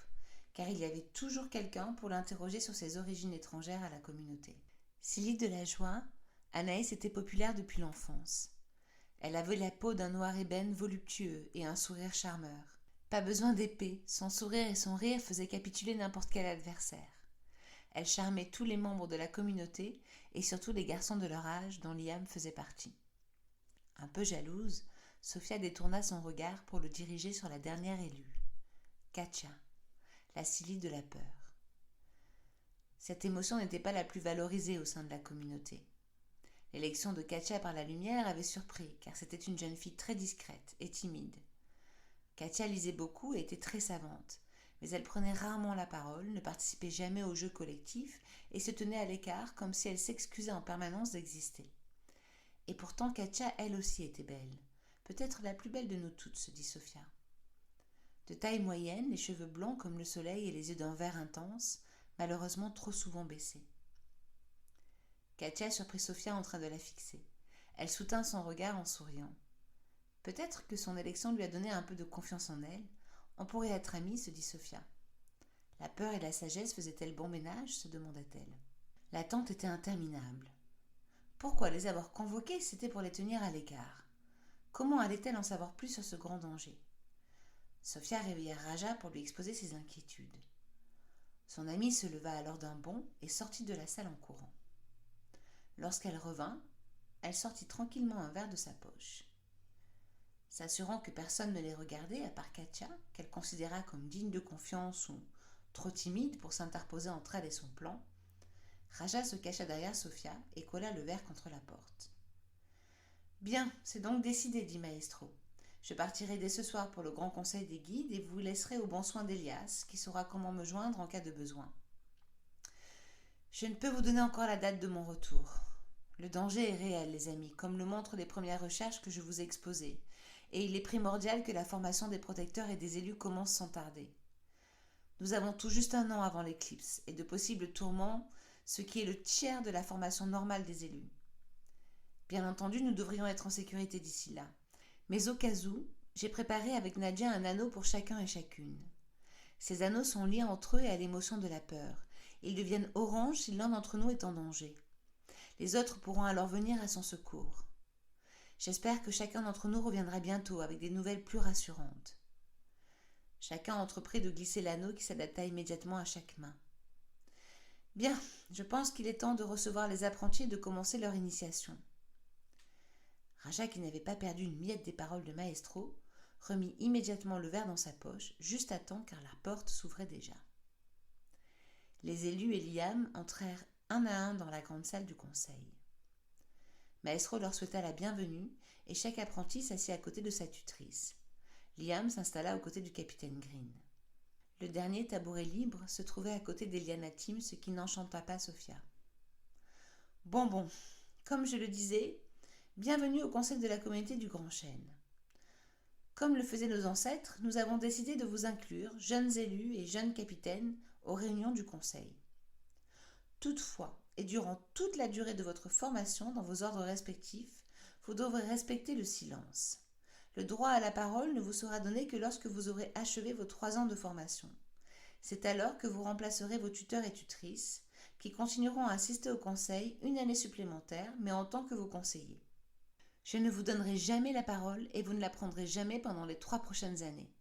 car il y avait toujours quelqu'un pour l'interroger sur ses origines étrangères à la communauté. Silly de la joie, Anaïs était populaire depuis l'enfance. Elle avait la peau d'un noir ébène voluptueux et un sourire charmeur. Pas besoin d'épée, son sourire et son rire faisaient capituler n'importe quel adversaire. Elle charmait tous les membres de la communauté et surtout les garçons de leur âge dont Liam faisait partie. Un peu jalouse, Sophia détourna son regard pour le diriger sur la dernière élue, Katja, la Silly de la peur. Cette émotion n'était pas la plus valorisée au sein de la communauté. L'élection de Katja par la lumière avait surpris, car c'était une jeune fille très discrète et timide. Katja lisait beaucoup et était très savante, mais elle prenait rarement la parole, ne participait jamais aux jeux collectifs et se tenait à l'écart comme si elle s'excusait en permanence d'exister. Et pourtant Katja, elle aussi, était belle. Peut-être la plus belle de nous toutes, se dit Sophia. De taille moyenne, les cheveux blancs comme le soleil et les yeux d'un vert intense, malheureusement trop souvent baissés. Katja surprit Sophia en train de la fixer. Elle soutint son regard en souriant. Peut-être que son élection lui a donné un peu de confiance en elle. On pourrait être amis, se dit Sophia. La peur et la sagesse faisaient-elles bon ménage, se demanda-t-elle. L'attente était interminable. Pourquoi les avoir convoqués? C'était pour les tenir à l'écart. Comment allait-elle en savoir plus sur ce grand danger? Sophia réveilla Raja pour lui exposer ses inquiétudes. Son amie se leva alors d'un bond et sortit de la salle en courant. Lorsqu'elle revint, elle sortit tranquillement un verre de sa poche. S'assurant que personne ne les regardait à part Katja, qu'elle considéra comme digne de confiance ou trop timide pour s'interposer entre elle et son plan, Raja se cacha derrière Sophia et colla le verre contre la porte. « Bien, c'est donc décidé, dit Maestro. Je partirai dès ce soir pour le grand conseil des guides et vous laisserez au bon soin d'Elias, qui saura comment me joindre en cas de besoin. Je ne peux vous donner encore la date de mon retour. Le danger est réel, les amis, comme le montrent les premières recherches que je vous ai exposées, et il est primordial que la formation des protecteurs et des élus commence sans tarder. Nous avons tout juste un an avant l'éclipse et de possibles tourments, ce qui est le tiers de la formation normale des élus. Bien entendu, nous devrions être en sécurité d'ici là. Mais au cas où, j'ai préparé avec Nadia un anneau pour chacun et chacune. Ces anneaux sont liés entre eux et à l'émotion de la peur. Ils deviennent orange si l'un d'entre nous est en danger. Les autres pourront alors venir à son secours. J'espère que chacun d'entre nous reviendra bientôt avec des nouvelles plus rassurantes. Chacun entreprit de glisser l'anneau qui s'adapta immédiatement à chaque main. Bien, je pense qu'il est temps de recevoir les apprentis et de commencer leur initiation. Raja, qui n'avait pas perdu une miette des paroles de Maestro, remit immédiatement le verre dans sa poche, juste à temps car la porte s'ouvrait déjà. Les élus et Liam entrèrent un à un dans la grande salle du conseil. Maestro leur souhaita la bienvenue et chaque apprenti s'assit à côté de sa tutrice. Liam s'installa aux côtés du capitaine Green. Le dernier tabouret libre se trouvait à côté d'Eliana Tim, ce qui n'enchanta pas Sophia. Bon, comme je le disais, bienvenue au conseil de la communauté du Grand Chêne. Comme le faisaient nos ancêtres, nous avons décidé de vous inclure, jeunes élus et jeunes capitaines, aux réunions du conseil. Toutefois, et durant toute la durée de votre formation dans vos ordres respectifs, vous devrez respecter le silence. Le droit à la parole ne vous sera donné que lorsque vous aurez achevé vos 3 ans de formation. C'est alors que vous remplacerez vos tuteurs et tutrices, qui continueront à assister au conseil une année supplémentaire, mais en tant que vos conseillers. Je ne vous donnerai jamais la parole et vous ne la prendrez jamais pendant les 3 prochaines années.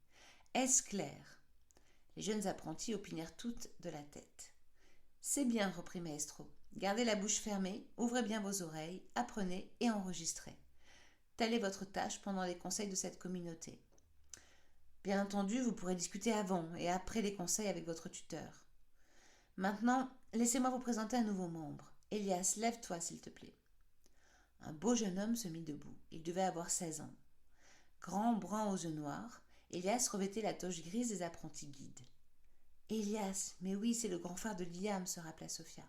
Est-ce clair? Les jeunes apprentis opinèrent toutes de la tête. C'est bien, reprit Maestro. Gardez la bouche fermée, ouvrez bien vos oreilles, apprenez et enregistrez. Telle est votre tâche pendant les conseils de cette communauté. Bien entendu, vous pourrez discuter avant et après les conseils avec votre tuteur. Maintenant, laissez-moi vous présenter un nouveau membre. Elias, lève-toi s'il te plaît. Un beau jeune homme se mit debout. Il devait avoir 16 ans. Grand, brun aux yeux noirs, Elias revêtait la toge grise des apprentis guides. Elias, mais oui, c'est le grand frère de Liam, se rappela Sophia.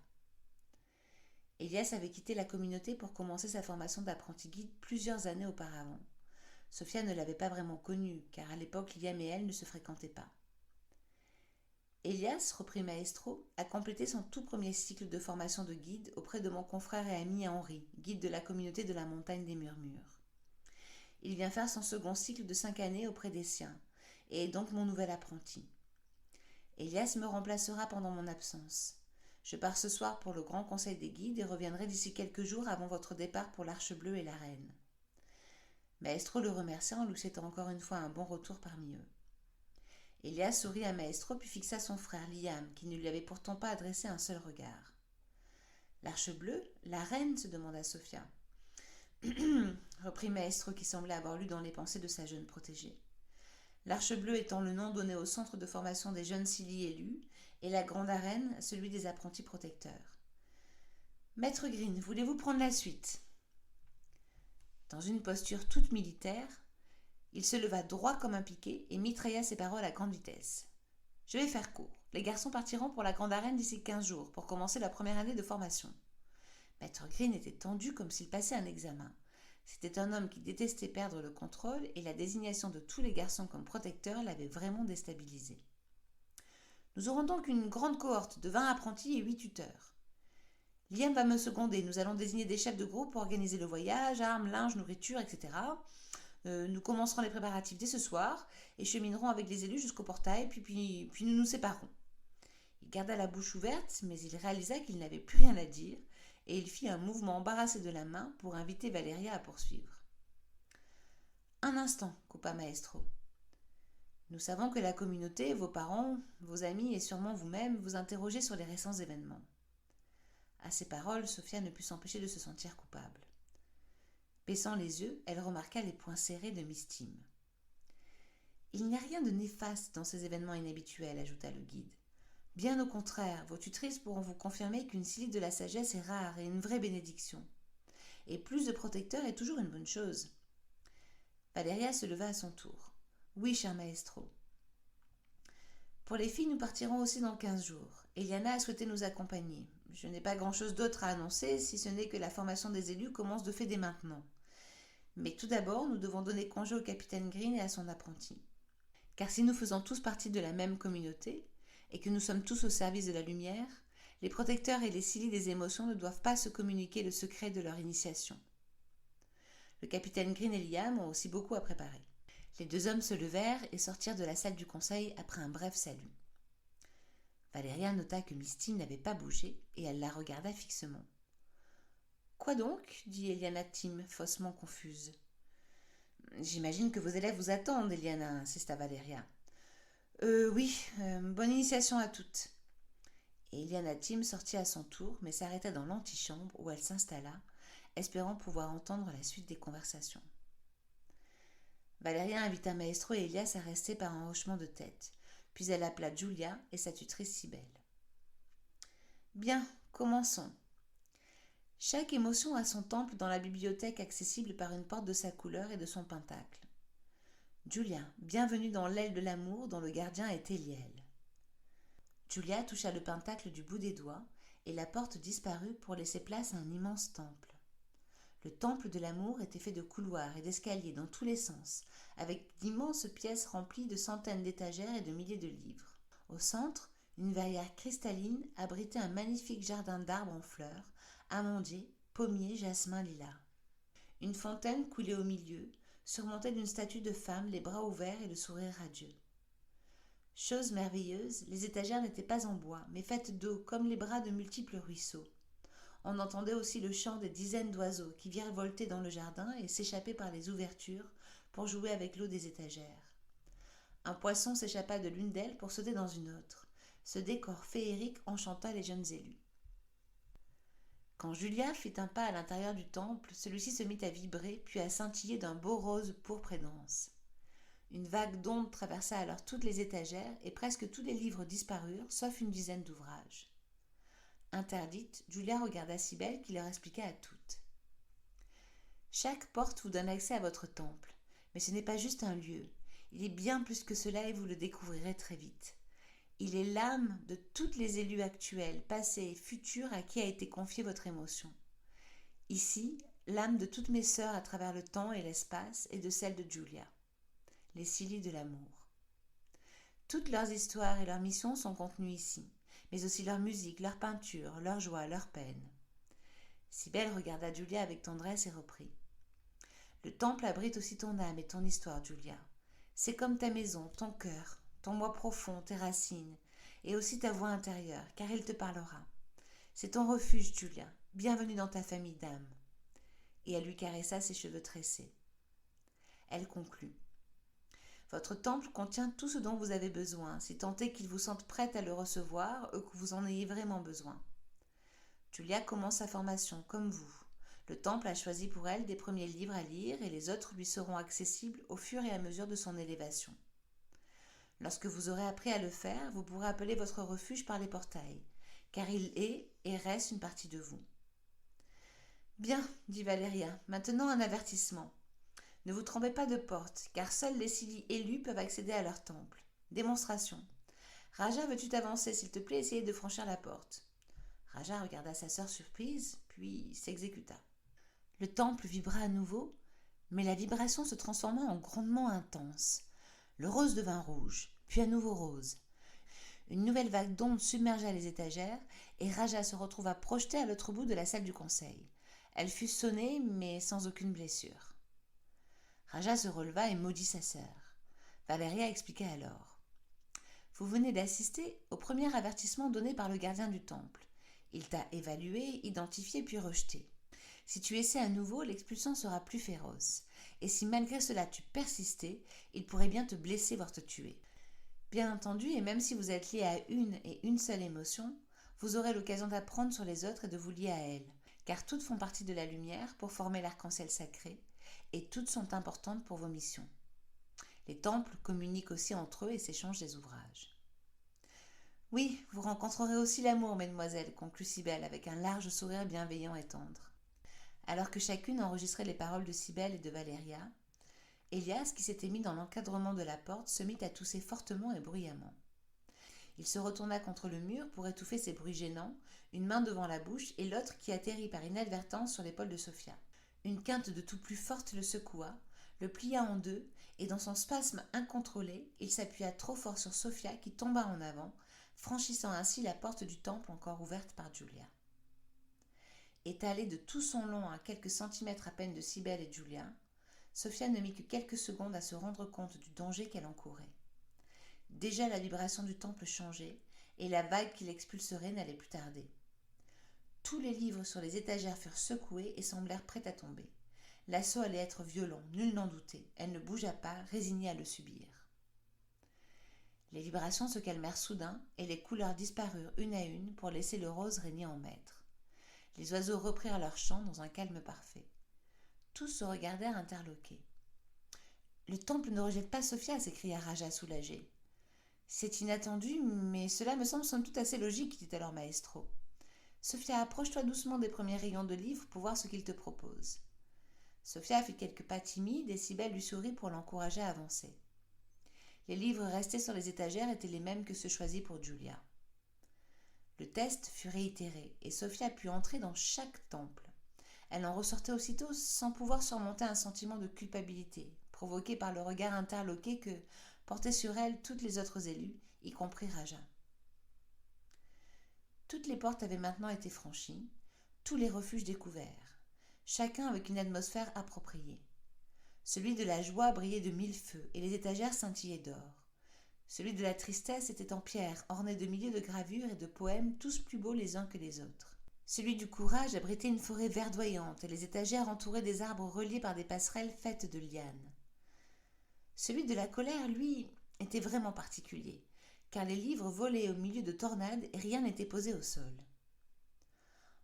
Elias avait quitté la communauté pour commencer sa formation d'apprenti guide plusieurs années auparavant. Sophia ne l'avait pas vraiment connu, car à l'époque Liam et elle ne se fréquentaient pas. Elias, reprit Maestro, a complété son tout premier cycle de formation de guide auprès de mon confrère et ami Henri, guide de la communauté de la montagne des Murmures. Il vient faire son second cycle de 5 années auprès des siens, et est donc mon nouvel apprenti. Elias me remplacera pendant mon absence. Je pars ce soir pour le grand conseil des guides et reviendrai d'ici quelques jours avant votre départ pour l'Arche Bleue et la Reine. Maestro le remercia en lui souhaitant encore une fois un bon retour parmi eux. Elias sourit à Maestro puis fixa son frère Liam, qui ne lui avait pourtant pas adressé un seul regard. L'Arche Bleue, la Reine, se demanda Sophia. Reprit Maestro qui semblait avoir lu dans les pensées de sa jeune protégée. L'Arche Bleue étant le nom donné au centre de formation des jeunes Silly élus, et la Grande Arène, celui des apprentis protecteurs. Maître Green, voulez-vous prendre la suite ? Dans une posture toute militaire, il se leva droit comme un piquet et mitrailla ses paroles à grande vitesse. Je vais faire court. Les garçons partiront pour la Grande Arène d'ici 15 jours pour commencer la première année de formation. Maître Green était tendu comme s'il passait un examen. C'était un homme qui détestait perdre le contrôle et la désignation de tous les garçons comme protecteurs l'avait vraiment déstabilisé. Nous aurons donc une grande cohorte de 20 apprentis et 8 tuteurs. Liam va me seconder. Nous allons désigner des chefs de groupe pour organiser le voyage, armes, linge, nourriture, etc. Nous commencerons les préparatifs dès ce soir et cheminerons avec les élus jusqu'au portail, puis nous nous séparons. Il garda la bouche ouverte, mais il réalisa qu'il n'avait plus rien à dire et il fit un mouvement embarrassé de la main pour inviter Valeria à poursuivre. Un instant, coupa Maestro. Nous savons que la communauté, vos parents, vos amis et sûrement vous-même vous interrogez sur les récents événements. À ces paroles, Sophia ne put s'empêcher de se sentir coupable. Baissant les yeux, elle remarqua les poings serrés de Miss Tim. Il n'y a rien de néfaste dans ces événements inhabituels, ajouta le guide. Bien au contraire, vos tutrices pourront vous confirmer qu'une Silly de la sagesse est rare et une vraie bénédiction. Et plus de protecteurs est toujours une bonne chose. Valeria se leva à son tour. Oui, cher maestro. Pour les filles, nous partirons aussi dans 15 jours. Eliana a souhaité nous accompagner. Je n'ai pas grand-chose d'autre à annoncer, si ce n'est que la formation des élus commence de fait dès maintenant. Mais tout d'abord, nous devons donner congé au capitaine Green et à son apprenti. Car si nous faisons tous partie de la même communauté, et que nous sommes tous au service de la lumière, les protecteurs et les Silly des émotions ne doivent pas se communiquer le secret de leur initiation. Le capitaine Green et Liam ont aussi beaucoup à préparer. Les deux hommes se levèrent et sortirent de la salle du conseil après un bref salut. Valeria nota que Miss Tim n'avait pas bougé et elle la regarda fixement. « Quoi donc ?» dit Eliana Tim, faussement confuse. « J'imagine que vos élèves vous attendent, Eliana, » insista Valeria. « Oui, bonne initiation à toutes. » Et Eliana Tim sortit à son tour, mais s'arrêta dans l'antichambre où elle s'installa, espérant pouvoir entendre la suite des conversations. Valeria invita Maestro et Elias à rester par un hochement de tête, puis elle appela Julia et sa tutrice Cybèle. « Bien, commençons. Chaque émotion a son temple dans la bibliothèque accessible par une porte de sa couleur et de son pentacle. Julia, bienvenue dans l'aile de l'amour dont le gardien est Eliel. » Julia toucha le pentacle du bout des doigts et la porte disparut pour laisser place à un immense temple. Le temple de l'amour était fait de couloirs et d'escaliers dans tous les sens, avec d'immenses pièces remplies de centaines d'étagères et de milliers de livres. Au centre, une verrière cristalline abritait un magnifique jardin d'arbres en fleurs, amandiers, pommiers, jasmin, lilas. Une fontaine coulait au milieu, surmontée d'une statue de femme, les bras ouverts et le sourire radieux. Chose merveilleuse, les étagères n'étaient pas en bois, mais faites d'eau comme les bras de multiples ruisseaux. On entendait aussi le chant des dizaines d'oiseaux qui virevoltaient dans le jardin et s'échappaient par les ouvertures pour jouer avec l'eau des étagères. Un poisson s'échappa de l'une d'elles pour sauter dans une autre. Ce décor féerique enchanta les jeunes élus. Quand Julia fit un pas à l'intérieur du temple, celui-ci se mit à vibrer puis à scintiller d'un beau rose pourpre et dense. Une vague d'ondes traversa alors toutes les étagères et presque tous les livres disparurent, sauf une dizaine d'ouvrages. Interdite, Julia regarda Cybèle qui leur expliqua à toutes. Chaque porte vous donne accès à votre temple, mais ce n'est pas juste un lieu. Il est bien plus que cela et vous le découvrirez très vite. Il est l'âme de toutes les élus actuelles, passées et futures à qui a été confiée votre émotion. Ici, l'âme de toutes mes sœurs à travers le temps et l'espace et de celle de Julia, les Silly de l'amour. Toutes leurs histoires et leurs missions sont contenues ici, mais aussi leur musique, leur peinture, leur joie, leur peine. Cybèle regarda Julia avec tendresse et reprit. Le temple abrite aussi ton âme et ton histoire, Julia. C'est comme ta maison, ton cœur, ton moi profond, tes racines, et aussi ta voix intérieure, car il te parlera. C'est ton refuge, Julia. Bienvenue dans ta famille d'âmes. Et elle lui caressa ses cheveux tressés. Elle conclut. Votre temple contient tout ce dont vous avez besoin, si tant est qu'il vous sente prête à le recevoir ou que vous en ayez vraiment besoin. Julia commence sa formation, comme vous. Le temple a choisi pour elle des premiers livres à lire et les autres lui seront accessibles au fur et à mesure de son élévation. Lorsque vous aurez appris à le faire, vous pourrez appeler votre refuge par les portails, car il est et reste une partie de vous. Bien, dit Valéria, maintenant un avertissement. Ne vous trompez pas de porte, car seuls les Silly élus peuvent accéder à leur temple. Démonstration. Raja, veux-tu t'avancer, s'il te plaît, essayer de franchir la porte. Raja regarda sa sœur surprise, puis s'exécuta. Le temple vibra à nouveau, mais la vibration se transforma en grondement intense. Le rose devint rouge, puis à nouveau rose. Une nouvelle vague d'ondes submergea les étagères, et Raja se retrouva projetée à l'autre bout de la salle du conseil. Elle fut sonnée, mais sans aucune blessure. Raja se releva et maudit sa sœur. Valéria expliqua alors. Vous venez d'assister au premier avertissement donné par le gardien du temple. Il t'a évalué, identifié puis rejeté. Si tu essaies à nouveau, l'expulsion sera plus féroce. Et si malgré cela tu persistais, il pourrait bien te blesser voire te tuer. Bien entendu, et même si vous êtes lié à une seule émotion, vous aurez l'occasion d'apprendre sur les autres et de vous lier à elles, car toutes font partie de la lumière pour former l'arc-en-ciel sacré, et toutes sont importantes pour vos missions. Les temples communiquent aussi entre eux et s'échangent des ouvrages. Oui, vous rencontrerez aussi l'amour, mesdemoiselles, conclut Cybèle avec un large sourire bienveillant et tendre. Alors que chacune enregistrait les paroles de Cybèle et de Valéria, Elias, qui s'était mis dans l'encadrement de la porte, se mit à tousser fortement et bruyamment. Il se retourna contre le mur pour étouffer ces bruits gênants, une main devant la bouche et l'autre qui atterrit par inadvertance sur l'épaule de Sophia. Une quinte de tout plus forte le secoua, le plia en deux, et dans son spasme incontrôlé, il s'appuya trop fort sur Sophia qui tomba en avant, franchissant ainsi la porte du temple encore ouverte par Julia. Étalée de tout son long à quelques centimètres à peine de Cybèle et Julia, Sophia ne mit que quelques secondes à se rendre compte du danger qu'elle encourait. Déjà la vibration du temple changeait, et la vague qui l'expulserait n'allait plus tarder. Tous les livres sur les étagères furent secoués et semblèrent prêts à tomber. L'assaut allait être violent, nul n'en doutait. Elle ne bougea pas, résignée à le subir. Les vibrations se calmèrent soudain, et les couleurs disparurent une à une pour laisser le rose régner en maître. Les oiseaux reprirent leur chant dans un calme parfait. Tous se regardèrent interloqués. « Le temple ne rejette pas Sophia » s'écria Raja soulagé. « C'est inattendu, mais cela me semble somme toute assez logique, dit alors Maestro. Sophia, approche-toi doucement des premiers rayons de livres pour voir ce qu'il te propose. » Sophia fit quelques pas timides et Cybèle lui sourit pour l'encourager à avancer. Les livres restés sur les étagères étaient les mêmes que ceux choisis pour Julia. Le test fut réitéré et Sophia put entrer dans chaque temple. Elle en ressortait aussitôt sans pouvoir surmonter un sentiment de culpabilité, provoqué par le regard interloqué que portaient sur elle toutes les autres élues, y compris Raja. Toutes les portes avaient maintenant été franchies, tous les refuges découverts, chacun avec une atmosphère appropriée. Celui de la joie brillait de mille feux et les étagères scintillaient d'or. Celui de la tristesse était en pierre, orné de milliers de gravures et de poèmes, tous plus beaux les uns que les autres. Celui du courage abritait une forêt verdoyante et les étagères entourées des arbres reliés par des passerelles faites de lianes. Celui de la colère, lui, était vraiment particulier, car les livres volaient au milieu de tornades et rien n'était posé au sol.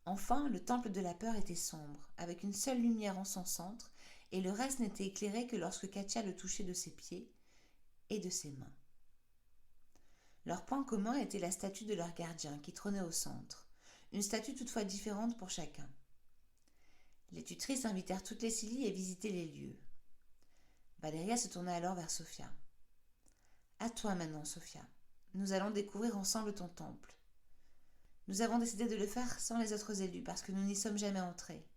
Enfin, le temple de la peur était sombre, avec une seule lumière en son centre, et le reste n'était éclairé que lorsque Katia le touchait de ses pieds et de ses mains. Leur point commun était la statue de leur gardien qui trônait au centre, une statue toutefois différente pour chacun. Les tutrices invitèrent toutes les Silly à visiter les lieux. Valéria se tourna alors vers Sophia. « À toi maintenant, Sophia. Nous allons découvrir ensemble ton temple. Nous avons décidé de le faire sans les autres élus parce que nous n'y sommes jamais entrés.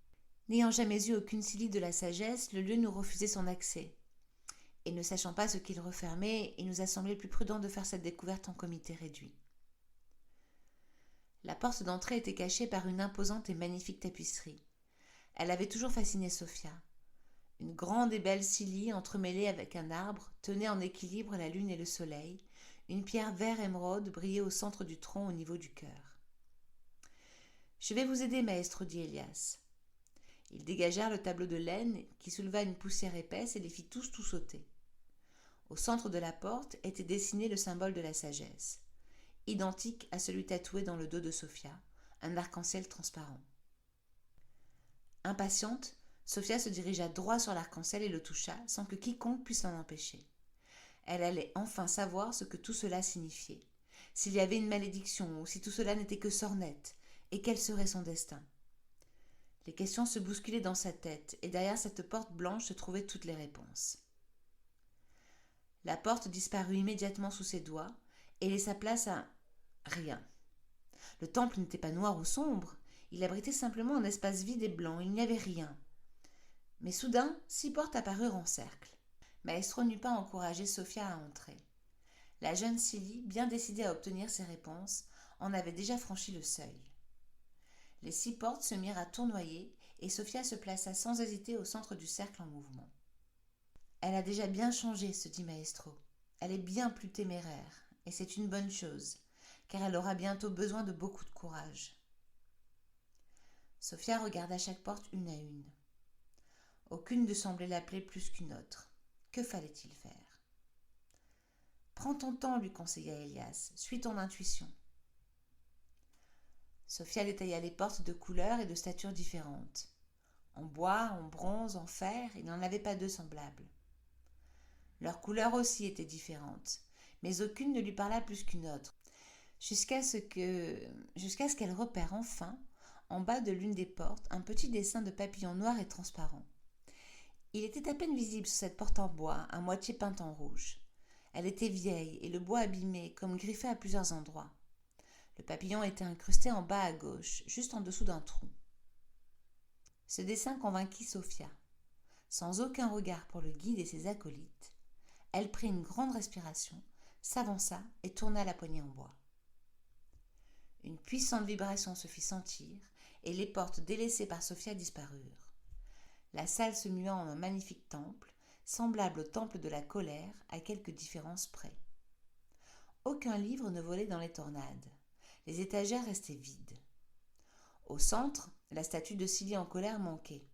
N'ayant jamais eu aucune Silly de la sagesse, le lieu nous refusait son accès. Et ne sachant pas ce qu'il refermait, il nous a semblé plus prudent de faire cette découverte en comité réduit. » La porte d'entrée était cachée par une imposante et magnifique tapisserie. Elle avait toujours fasciné Sophia. Une grande et belle scierie entremêlée avec un arbre tenait en équilibre la lune et le soleil. Une pierre vert émeraude brillait au centre du tronc au niveau du cœur. « Je vais vous aider, maestro, dit Elias. » Ils dégagèrent le tableau de laine qui souleva une poussière épaisse et les fit tous tout sauter. Au centre de la porte était dessiné le symbole de la sagesse, identique à celui tatoué dans le dos de Sophia, un arc-en-ciel transparent. Impatiente, Sophia se dirigea droit sur l'arc-en-ciel et le toucha sans que quiconque puisse l'en empêcher. Elle allait enfin savoir ce que tout cela signifiait, s'il y avait une malédiction ou si tout cela n'était que sornette, et quel serait son destin. Les questions se bousculaient dans sa tête, et derrière cette porte blanche se trouvaient toutes les réponses. La porte disparut immédiatement sous ses doigts et laissa place à rien. Le temple n'était pas noir ou sombre, il abritait simplement un espace vide et blanc, il n'y avait rien. Mais soudain, 6 portes apparurent en cercle. Maestro n'eut pas encouragé Sophia à entrer. La jeune Silly, bien décidée à obtenir ses réponses, en avait déjà franchi le seuil. Les 6 portes se mirent à tournoyer et Sophia se plaça sans hésiter au centre du cercle en mouvement. Elle a déjà bien changé, se dit Maestro. Elle est bien plus téméraire, et c'est une bonne chose, car elle aura bientôt besoin de beaucoup de courage. Sophia regarda chaque porte une à une. Aucune ne semblait l'appeler plus qu'une autre. Que fallait-il faire ? Prends ton temps, lui conseilla Elias. Suis ton intuition. Sophia détailla les portes de couleurs et de statures différentes. En bois, en bronze, en fer, il n'en avait pas 2 semblables. Leurs couleurs aussi étaient différentes, mais aucune ne lui parla plus qu'une autre, jusqu'à ce qu'elle repère enfin, en bas de l'une des portes, un petit dessin de papillon noir et transparent. Il était à peine visible sous cette porte en bois, à moitié peinte en rouge. Elle était vieille et le bois abîmé, comme griffé à plusieurs endroits. Le papillon était incrusté en bas à gauche, juste en dessous d'un trou. Ce dessin convainquit Sophia. Sans aucun regard pour le guide et ses acolytes, elle prit une grande respiration, s'avança et tourna la poignée en bois. Une puissante vibration se fit sentir et les portes délaissées par Sophia disparurent. La salle se mua en un magnifique temple, semblable au temple de la colère à quelques différences près. Aucun livre ne volait dans les tornades. Les étagères restaient vides. Au centre, la statue de Silly en colère manquait.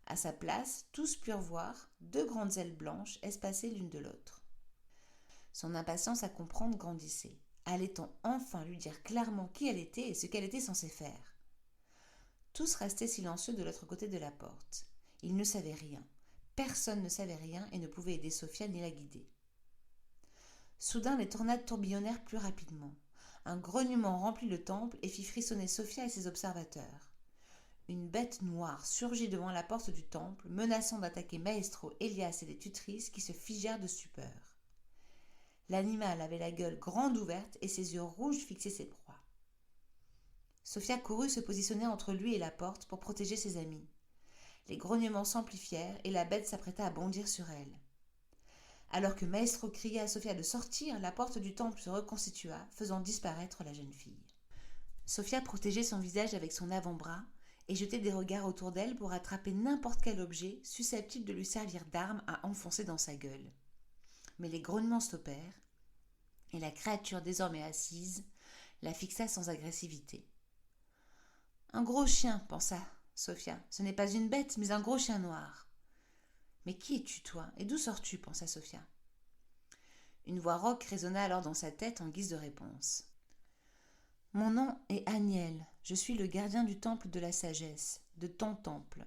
À sa place, tous purent voir 2 grandes ailes blanches espacées l'une de l'autre. Son impatience à comprendre grandissait. Allait-on enfin lui dire clairement qui elle était et ce qu'elle était censée faire ? Tous restaient silencieux de l'autre côté de la porte. Ils ne savaient rien. Personne ne savait rien et ne pouvait aider Sophia ni la guider. Soudain, les tornades tourbillonnèrent plus rapidement. Un grognement remplit le temple et fit frissonner Sophia et ses observateurs. Une bête noire surgit devant la porte du temple, menaçant d'attaquer Maestro, Elias et les tutrices qui se figèrent de stupeur. L'animal avait la gueule grande ouverte et ses yeux rouges fixaient ses proies. Sophia courut se positionner entre lui et la porte pour protéger ses amis. Les grognements s'amplifièrent et la bête s'apprêta à bondir sur elle. Alors que Maestro criait à Sophia de sortir, la porte du temple se reconstitua, faisant disparaître la jeune fille. Sophia protégeait son visage avec son avant-bras et jetait des regards autour d'elle pour attraper n'importe quel objet susceptible de lui servir d'arme à enfoncer dans sa gueule. Mais les grognements stoppèrent et la créature désormais assise la fixa sans agressivité. « Un gros chien, pensa Sophia. Ce n'est pas une bête, mais un gros chien noir. »« Mais qui es-tu, toi, et d'où sors-tu » pensa Sophia. Une voix rauque résonna alors dans sa tête en guise de réponse. « Mon nom est Aniel. Je suis le gardien du temple de la sagesse, de ton temple. »«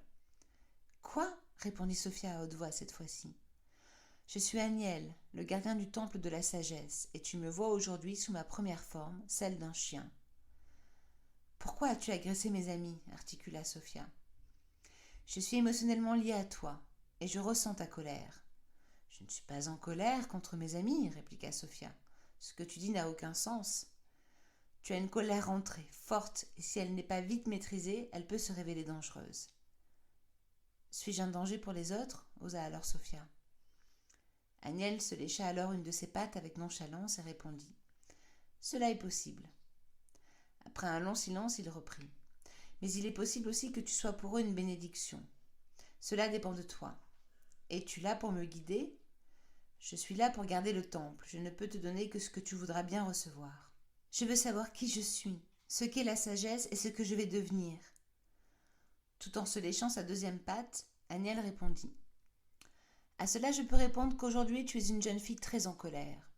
Quoi ?» répondit Sophia à haute voix cette fois-ci. « Je suis Aniel, le gardien du temple de la sagesse, et tu me vois aujourd'hui sous ma première forme, celle d'un chien. »« Pourquoi as-tu agressé mes amis ?» articula Sophia. « Je suis émotionnellement liée à toi, et je ressens ta colère. »« Je ne suis pas en colère contre mes amis, » répliqua Sophia. « Ce que tu dis n'a aucun sens. Tu as une colère rentrée, forte, et si elle n'est pas vite maîtrisée, elle peut se révéler dangereuse. »« Suis-je un danger pour les autres ?» osa alors Sophia. Aniel se lécha alors une de ses pattes avec nonchalance et répondit. « Cela est possible. » Après un long silence, il reprit. « Mais il est possible aussi que tu sois pour eux une bénédiction. Cela dépend de toi. Es-tu là pour me guider ? Je suis là pour garder le temple. Je ne peux te donner que ce que tu voudras bien recevoir. Je veux savoir qui je suis, ce qu'est la sagesse et ce que je vais devenir. Tout en se léchant sa deuxième patte, Agnelle répondit. À cela, je peux répondre qu'aujourd'hui tu es une jeune fille très en colère.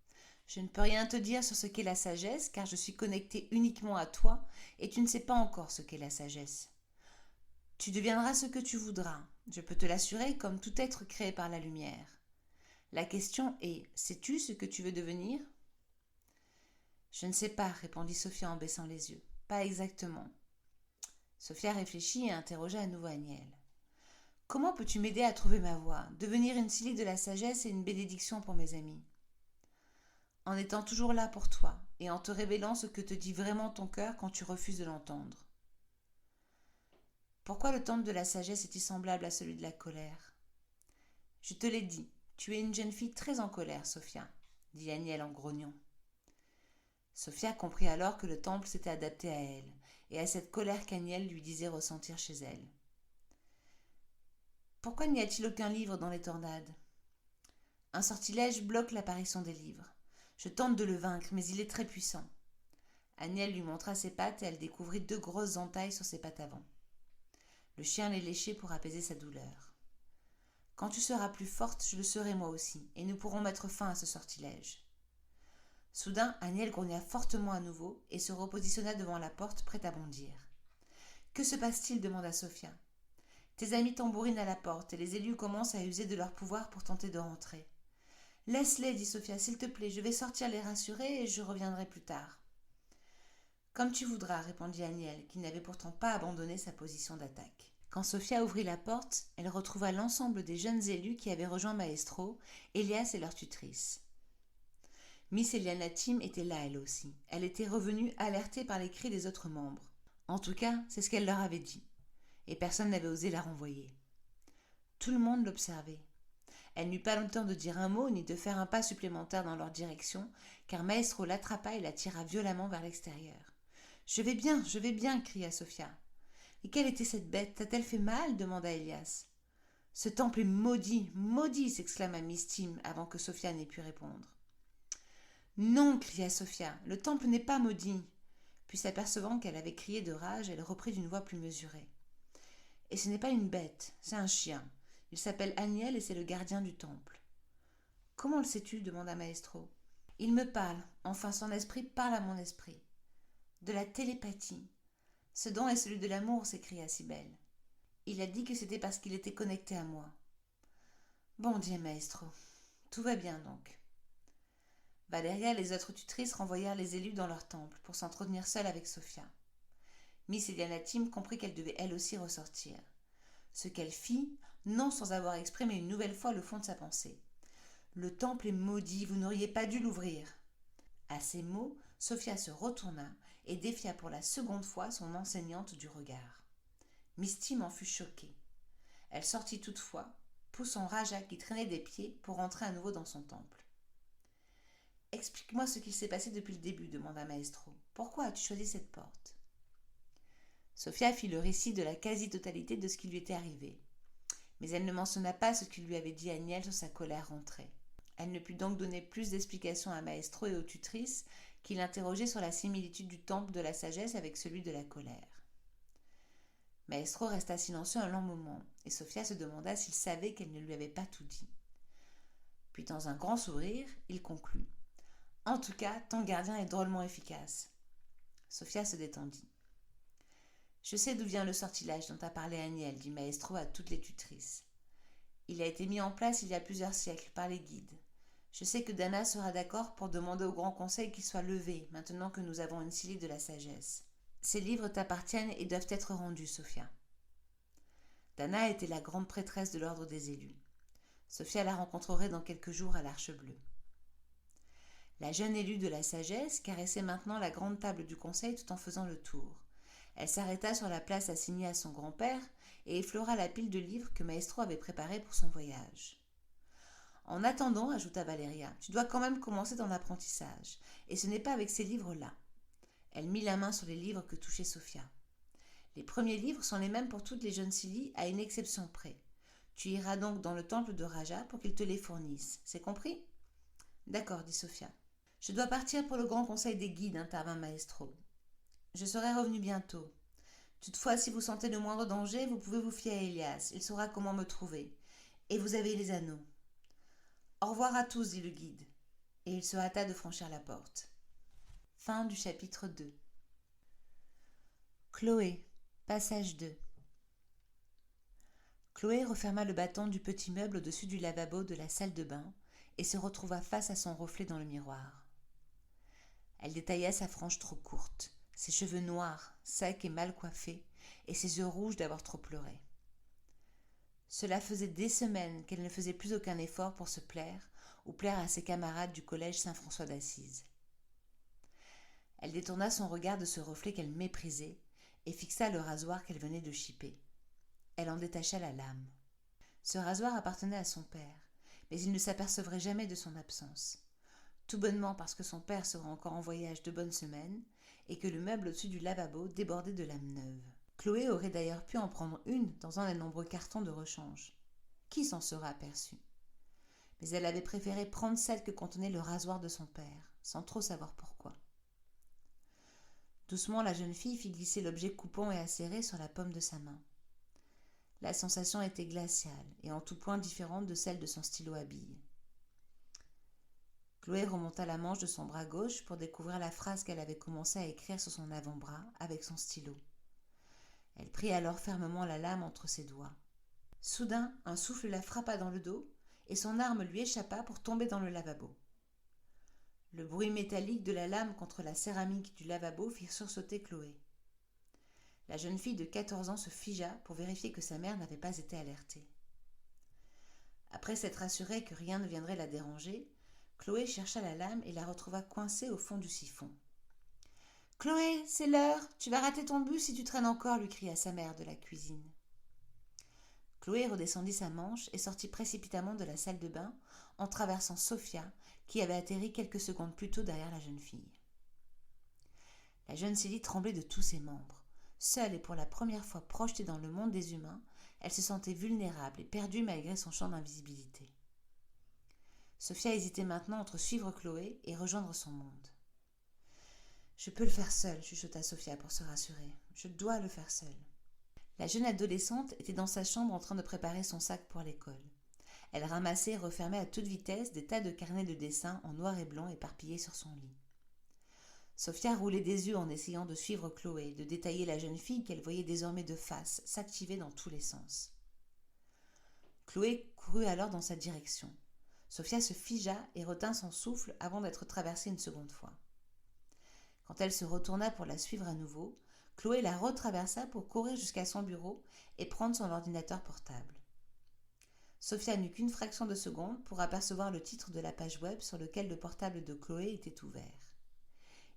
Je ne peux rien te dire sur ce qu'est la sagesse, car je suis connectée uniquement à toi, et tu ne sais pas encore ce qu'est la sagesse. Tu deviendras ce que tu voudras, je peux te l'assurer, comme tout être créé par la lumière. La question est, sais-tu ce que tu veux devenir ? Je ne sais pas, répondit Sophia en baissant les yeux. Pas exactement. Sophia réfléchit et interrogea à nouveau Agnelle. Comment peux-tu m'aider à trouver ma voie, devenir une Silly de la sagesse et une bénédiction pour mes amis ? En étant toujours là pour toi et en te révélant ce que te dit vraiment ton cœur quand tu refuses de l'entendre. Pourquoi le temple de la sagesse est-il semblable à celui de la colère ? Je te l'ai dit, tu es une jeune fille très en colère, Sophia, dit Agnelle en grognant. Sophia comprit alors que le temple s'était adapté à elle et à cette colère qu'Agnelle lui disait ressentir chez elle. Pourquoi n'y a-t-il aucun livre dans les tornades ? Un sortilège bloque l'apparition des livres. Je tente de le vaincre, mais il est très puissant. Agnelle lui montra ses pattes et elle découvrit 2 grosses entailles sur ses pattes avant. Le chien les léchait pour apaiser sa douleur. Quand tu seras plus forte, je le serai moi aussi, et nous pourrons mettre fin à ce sortilège. Soudain, Agnelle grogna fortement à nouveau et se repositionna devant la porte, prête à bondir. Que se passe-t-il ? demanda Sophia. Tes amis tambourinent à la porte et les élus commencent à user de leur pouvoir pour tenter de rentrer. Laisse-les, dit Sophia, s'il te plaît, je vais sortir les rassurer et je reviendrai plus tard. Comme tu voudras, répondit Agnelle, qui n'avait pourtant pas abandonné sa position d'attaque. Quand Sophia ouvrit la porte, elle retrouva l'ensemble des jeunes élus qui avaient rejoint Maestro, Elias et leur tutrice. Miss Eliana Tim était là elle aussi. Elle était revenue alertée par les cris des autres membres. En tout cas, c'est ce qu'elle leur avait dit. Et personne n'avait osé la renvoyer. Tout le monde l'observait. Elle n'eut pas le temps de dire un mot ni de faire un pas supplémentaire dans leur direction, car Maestro l'attrapa et la tira violemment vers l'extérieur. « Je vais bien !» cria Sophia. « Et quelle était cette bête ? T'a-t-elle fait mal ?» demanda Elias. « Ce temple est maudit, maudit !» s'exclama Miss Tim avant que Sophia n'ait pu répondre. « Non !» cria Sophia, « le temple n'est pas maudit !» Puis s'apercevant qu'elle avait crié de rage, elle reprit d'une voix plus mesurée. « Et ce n'est pas une bête, c'est un chien. Il s'appelle Agnelle et c'est le gardien du temple. »« Comment le sais-tu » demanda Maestro. « Il me parle, enfin son esprit parle à mon esprit. »« De la télépathie. Ce don est celui de l'amour, s'écria Cybèle. Il a dit que c'était parce qu'il était connecté à moi. »« Bon, dit Maestro. Tout va bien donc. » Valéria et les autres tutrices renvoyèrent les élus dans leur temple pour s'entretenir seules avec Sophia. Miss Eliana Tim comprit qu'elle devait elle aussi ressortir. Ce qu'elle fit, non sans avoir exprimé une nouvelle fois le fond de sa pensée. « Le temple est maudit, vous n'auriez pas dû l'ouvrir. » À ces mots, Sophia se retourna et défia pour la seconde fois son enseignante du regard. Miss Tim en fut choquée. Elle sortit toutefois, poussant Raja qui traînait des pieds pour rentrer à nouveau dans son temple. « Explique-moi ce qu'il s'est passé depuis le début, demanda Maestro. Pourquoi as-tu choisi cette porte ?» Sophia fit le récit de la quasi-totalité de ce qui lui était arrivé. Mais elle ne mentionna pas ce que lui avait dit Agnelle sur sa colère rentrée. Elle ne put donc donner plus d'explications à Maestro et aux tutrices qui l'interrogeaient sur la similitude du temple de la sagesse avec celui de la colère. Maestro resta silencieux un long moment, et Sophia se demanda s'il savait qu'elle ne lui avait pas tout dit. Puis, dans un grand sourire, il conclut. « En tout cas, ton gardien est drôlement efficace. » Sophia se détendit. « Je sais d'où vient le sortilège dont a parlé Agnelle, dit Maestro à toutes les tutrices. Il a été mis en place il y a plusieurs siècles par les guides. Je sais que Dana sera d'accord pour demander au Grand Conseil qu'il soit levé, maintenant que nous avons une Silly de la sagesse. Ces livres t'appartiennent et doivent être rendus, Sophia. » Dana était la grande prêtresse de l'ordre des élus. Sophia la rencontrerait dans quelques jours à l'Arche Bleue. La jeune élue de la sagesse caressait maintenant la grande table du conseil tout en faisant le tour. Elle s'arrêta sur la place assignée à son grand-père et effleura la pile de livres que Maestro avait préparée pour son voyage. « En attendant, ajouta Valéria, tu dois quand même commencer ton apprentissage, et ce n'est pas avec ces livres-là. » Elle mit la main sur les livres que touchait Sophia. « Les premiers livres sont les mêmes pour toutes les jeunes Silly, à une exception près. Tu iras donc dans le temple de Raja pour qu'il te les fournisse. C'est compris ? D'accord, dit Sophia. Je dois partir pour le grand conseil des guides, intervint Maestro. Je serai revenu bientôt. Toutefois, si vous sentez le moindre danger, vous pouvez vous fier à Elias. Il saura comment me trouver. Et vous avez les anneaux. Au revoir à tous, dit le guide. Et il se hâta de franchir la porte. Fin du chapitre 2. Chloé, passage 2. Chloé referma le battant du petit meuble au-dessus du lavabo de la salle de bain et se retrouva face à son reflet dans le miroir. Elle détailla sa frange trop courte, ses cheveux noirs, secs et mal coiffés, et ses yeux rouges d'avoir trop pleuré. Cela faisait des semaines qu'elle ne faisait plus aucun effort pour se plaire ou plaire à ses camarades du collège Saint-François d'Assise. Elle détourna son regard de ce reflet qu'elle méprisait et fixa le rasoir qu'elle venait de chipper. Elle en détacha la lame. Ce rasoir appartenait à son père, mais il ne s'apercevrait jamais de son absence. Tout bonnement parce que son père serait encore en voyage 2 bonnes semaines et que le meuble au-dessus du lavabo débordait de lames neuves. Chloé aurait d'ailleurs pu en prendre une dans un des nombreux cartons de rechange. Qui s'en serait aperçu ? Mais elle avait préféré prendre celle que contenait le rasoir de son père, sans trop savoir pourquoi. Doucement, la jeune fille fit glisser l'objet coupant et acéré sur la paume de sa main. La sensation était glaciale et en tout point différente de celle de son stylo à billes. Chloé remonta la manche de son bras gauche pour découvrir la phrase qu'elle avait commencé à écrire sur son avant-bras avec son stylo. Elle prit alors fermement la lame entre ses doigts. Soudain, un souffle la frappa dans le dos et son arme lui échappa pour tomber dans le lavabo. Le bruit métallique de la lame contre la céramique du lavabo fit sursauter Chloé. La jeune fille de 14 ans se figea pour vérifier que sa mère n'avait pas été alertée. Après s'être assurée que rien ne viendrait la déranger, Chloé chercha la lame et la retrouva coincée au fond du siphon. « Chloé, c'est l'heure, tu vas rater ton bus si tu traînes encore » lui cria sa mère de la cuisine. Chloé redescendit sa manche et sortit précipitamment de la salle de bain en traversant Sophia, qui avait atterri quelques secondes plus tôt derrière la jeune fille. La jeune Célie tremblait de tous ses membres. Seule et pour la première fois projetée dans le monde des humains, elle se sentait vulnérable et perdue malgré son champ d'invisibilité. Sophia hésitait maintenant entre suivre Chloé et rejoindre son monde. « Je peux le faire seule, chuchota Sophia pour se rassurer. « Je dois le faire seule. » La jeune adolescente était dans sa chambre en train de préparer son sac pour l'école. Elle ramassait et refermait à toute vitesse des tas de carnets de dessin en noir et blanc éparpillés sur son lit. Sophia roulait des yeux en essayant de suivre Chloé, de détailler la jeune fille qu'elle voyait désormais de face, s'activer dans tous les sens. Chloé courut alors dans sa direction. Sophia se figea et retint son souffle avant d'être traversée une seconde fois. Quand elle se retourna pour la suivre à nouveau, Chloé la retraversa pour courir jusqu'à son bureau et prendre son ordinateur portable. Sophia n'eut qu'une fraction de seconde pour apercevoir le titre de la page web sur lequel le portable de Chloé était ouvert.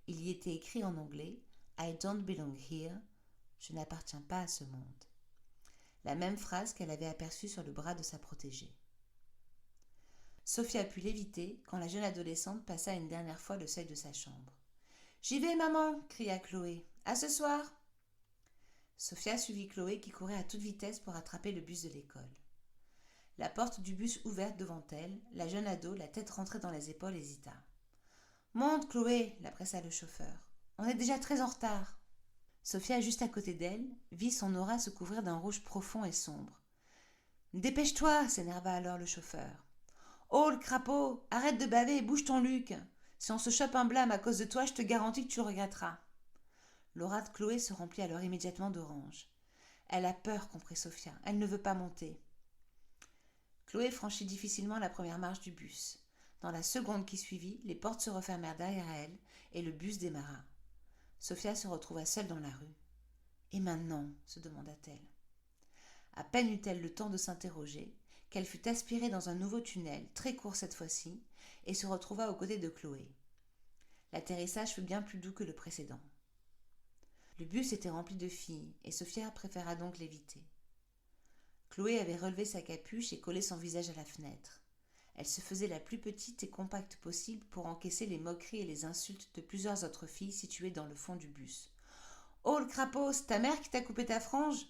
Il y était écrit en anglais « I don't belong here », je n'appartiens pas à ce monde. La même phrase qu'elle avait aperçue sur le bras de sa protégée. Sophia put l'éviter quand la jeune adolescente passa une dernière fois le seuil de sa chambre. « J'y vais, maman !» cria Chloé. « À ce soir !» Sophia suivit Chloé qui courait à toute vitesse pour attraper le bus de l'école. La porte du bus ouverte devant elle, la jeune ado, la tête rentrée dans les épaules, hésita. « Monte, Chloé !» la pressa le chauffeur. « On est déjà très en retard. » Sophia, juste à côté d'elle, vit son aura se couvrir d'un rouge profond et sombre. « Dépêche-toi !» s'énerva alors le chauffeur. « Oh, le crapaud, arrête de baver et bouge ton Luc. Si on se chope un blâme à cause de toi, je te garantis que tu le regretteras. » L'aura de Chloé se remplit alors immédiatement d'orange. Elle a peur, comprit Sophia. Elle ne veut pas monter. Chloé franchit difficilement la première marche du bus. Dans la seconde qui suivit, les portes se refermèrent derrière elle et le bus démarra. Sophia se retrouva seule dans la rue. « Et maintenant ?» se demanda-t-elle. À peine eut-elle le temps de s'interroger qu'elle fut aspirée dans un nouveau tunnel, très court cette fois-ci, et se retrouva aux côtés de Chloé. L'atterrissage fut bien plus doux que le précédent. Le bus était rempli de filles, et Sophia préféra donc l'éviter. Chloé avait relevé sa capuche et collé son visage à la fenêtre. Elle se faisait la plus petite et compacte possible pour encaisser les moqueries et les insultes de plusieurs autres filles situées dans le fond du bus. « Oh, le crapaud, c'est ta mère qui t'a coupé ta frange ?»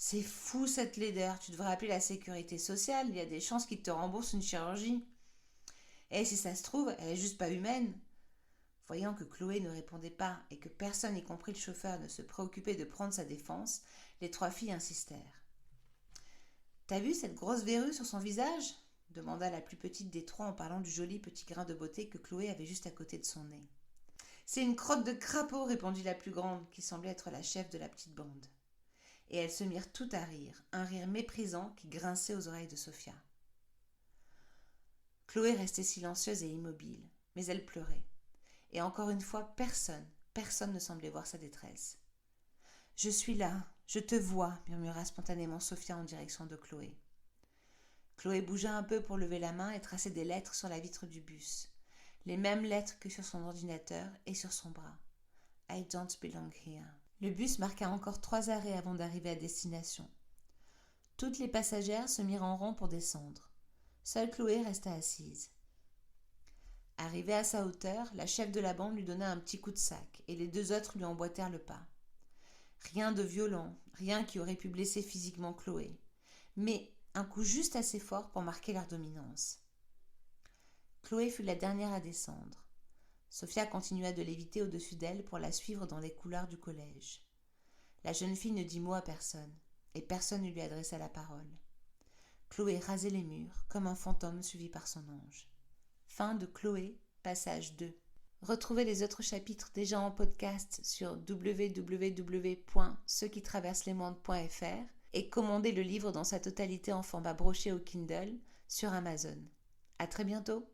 C'est fou cette laideur, tu devrais appeler la sécurité sociale, il y a des chances qu'ils te remboursent une chirurgie. Et si ça se trouve, elle est juste pas humaine. Voyant que Chloé ne répondait pas et que personne, y compris le chauffeur, ne se préoccupait de prendre sa défense, les 3 filles insistèrent. T'as vu cette grosse verrue sur son visage ? Demanda la plus petite des 3 en parlant du joli petit grain de beauté que Chloé avait juste à côté de son nez. C'est une crotte de crapaud, répondit la plus grande, qui semblait être la chef de la petite bande. Et elles se mirent toutes à rire, un rire méprisant qui grinçait aux oreilles de Sophia. Chloé restait silencieuse et immobile, mais elle pleurait. Et encore une fois, personne ne semblait voir sa détresse. « Je suis là, je te vois », murmura spontanément Sophia en direction de Chloé. Chloé bougea un peu pour lever la main et tracer des lettres sur la vitre du bus. Les mêmes lettres que sur son ordinateur et sur son bras. « I don't belong here ». Le bus marqua encore 3 arrêts avant d'arriver à destination. Toutes les passagères se mirent en rang pour descendre. Seule Chloé resta assise. Arrivée à sa hauteur, la chef de la bande lui donna un petit coup de sac et les 2 autres lui emboîtèrent le pas. Rien de violent, rien qui aurait pu blesser physiquement Chloé, mais un coup juste assez fort pour marquer leur dominance. Chloé fut la dernière à descendre. Sophia continua de léviter au-dessus d'elle pour la suivre dans les couloirs du collège. La jeune fille ne dit mot à personne, et personne ne lui adressa la parole. Chloé rasait les murs, comme un fantôme suivi par son ange. Fin de Chloé, passage 2. Retrouvez les autres chapitres déjà en podcast sur www.cequitraverselesmondes.fr et commandez le livre dans sa totalité en format broché au Kindle sur Amazon. À très bientôt!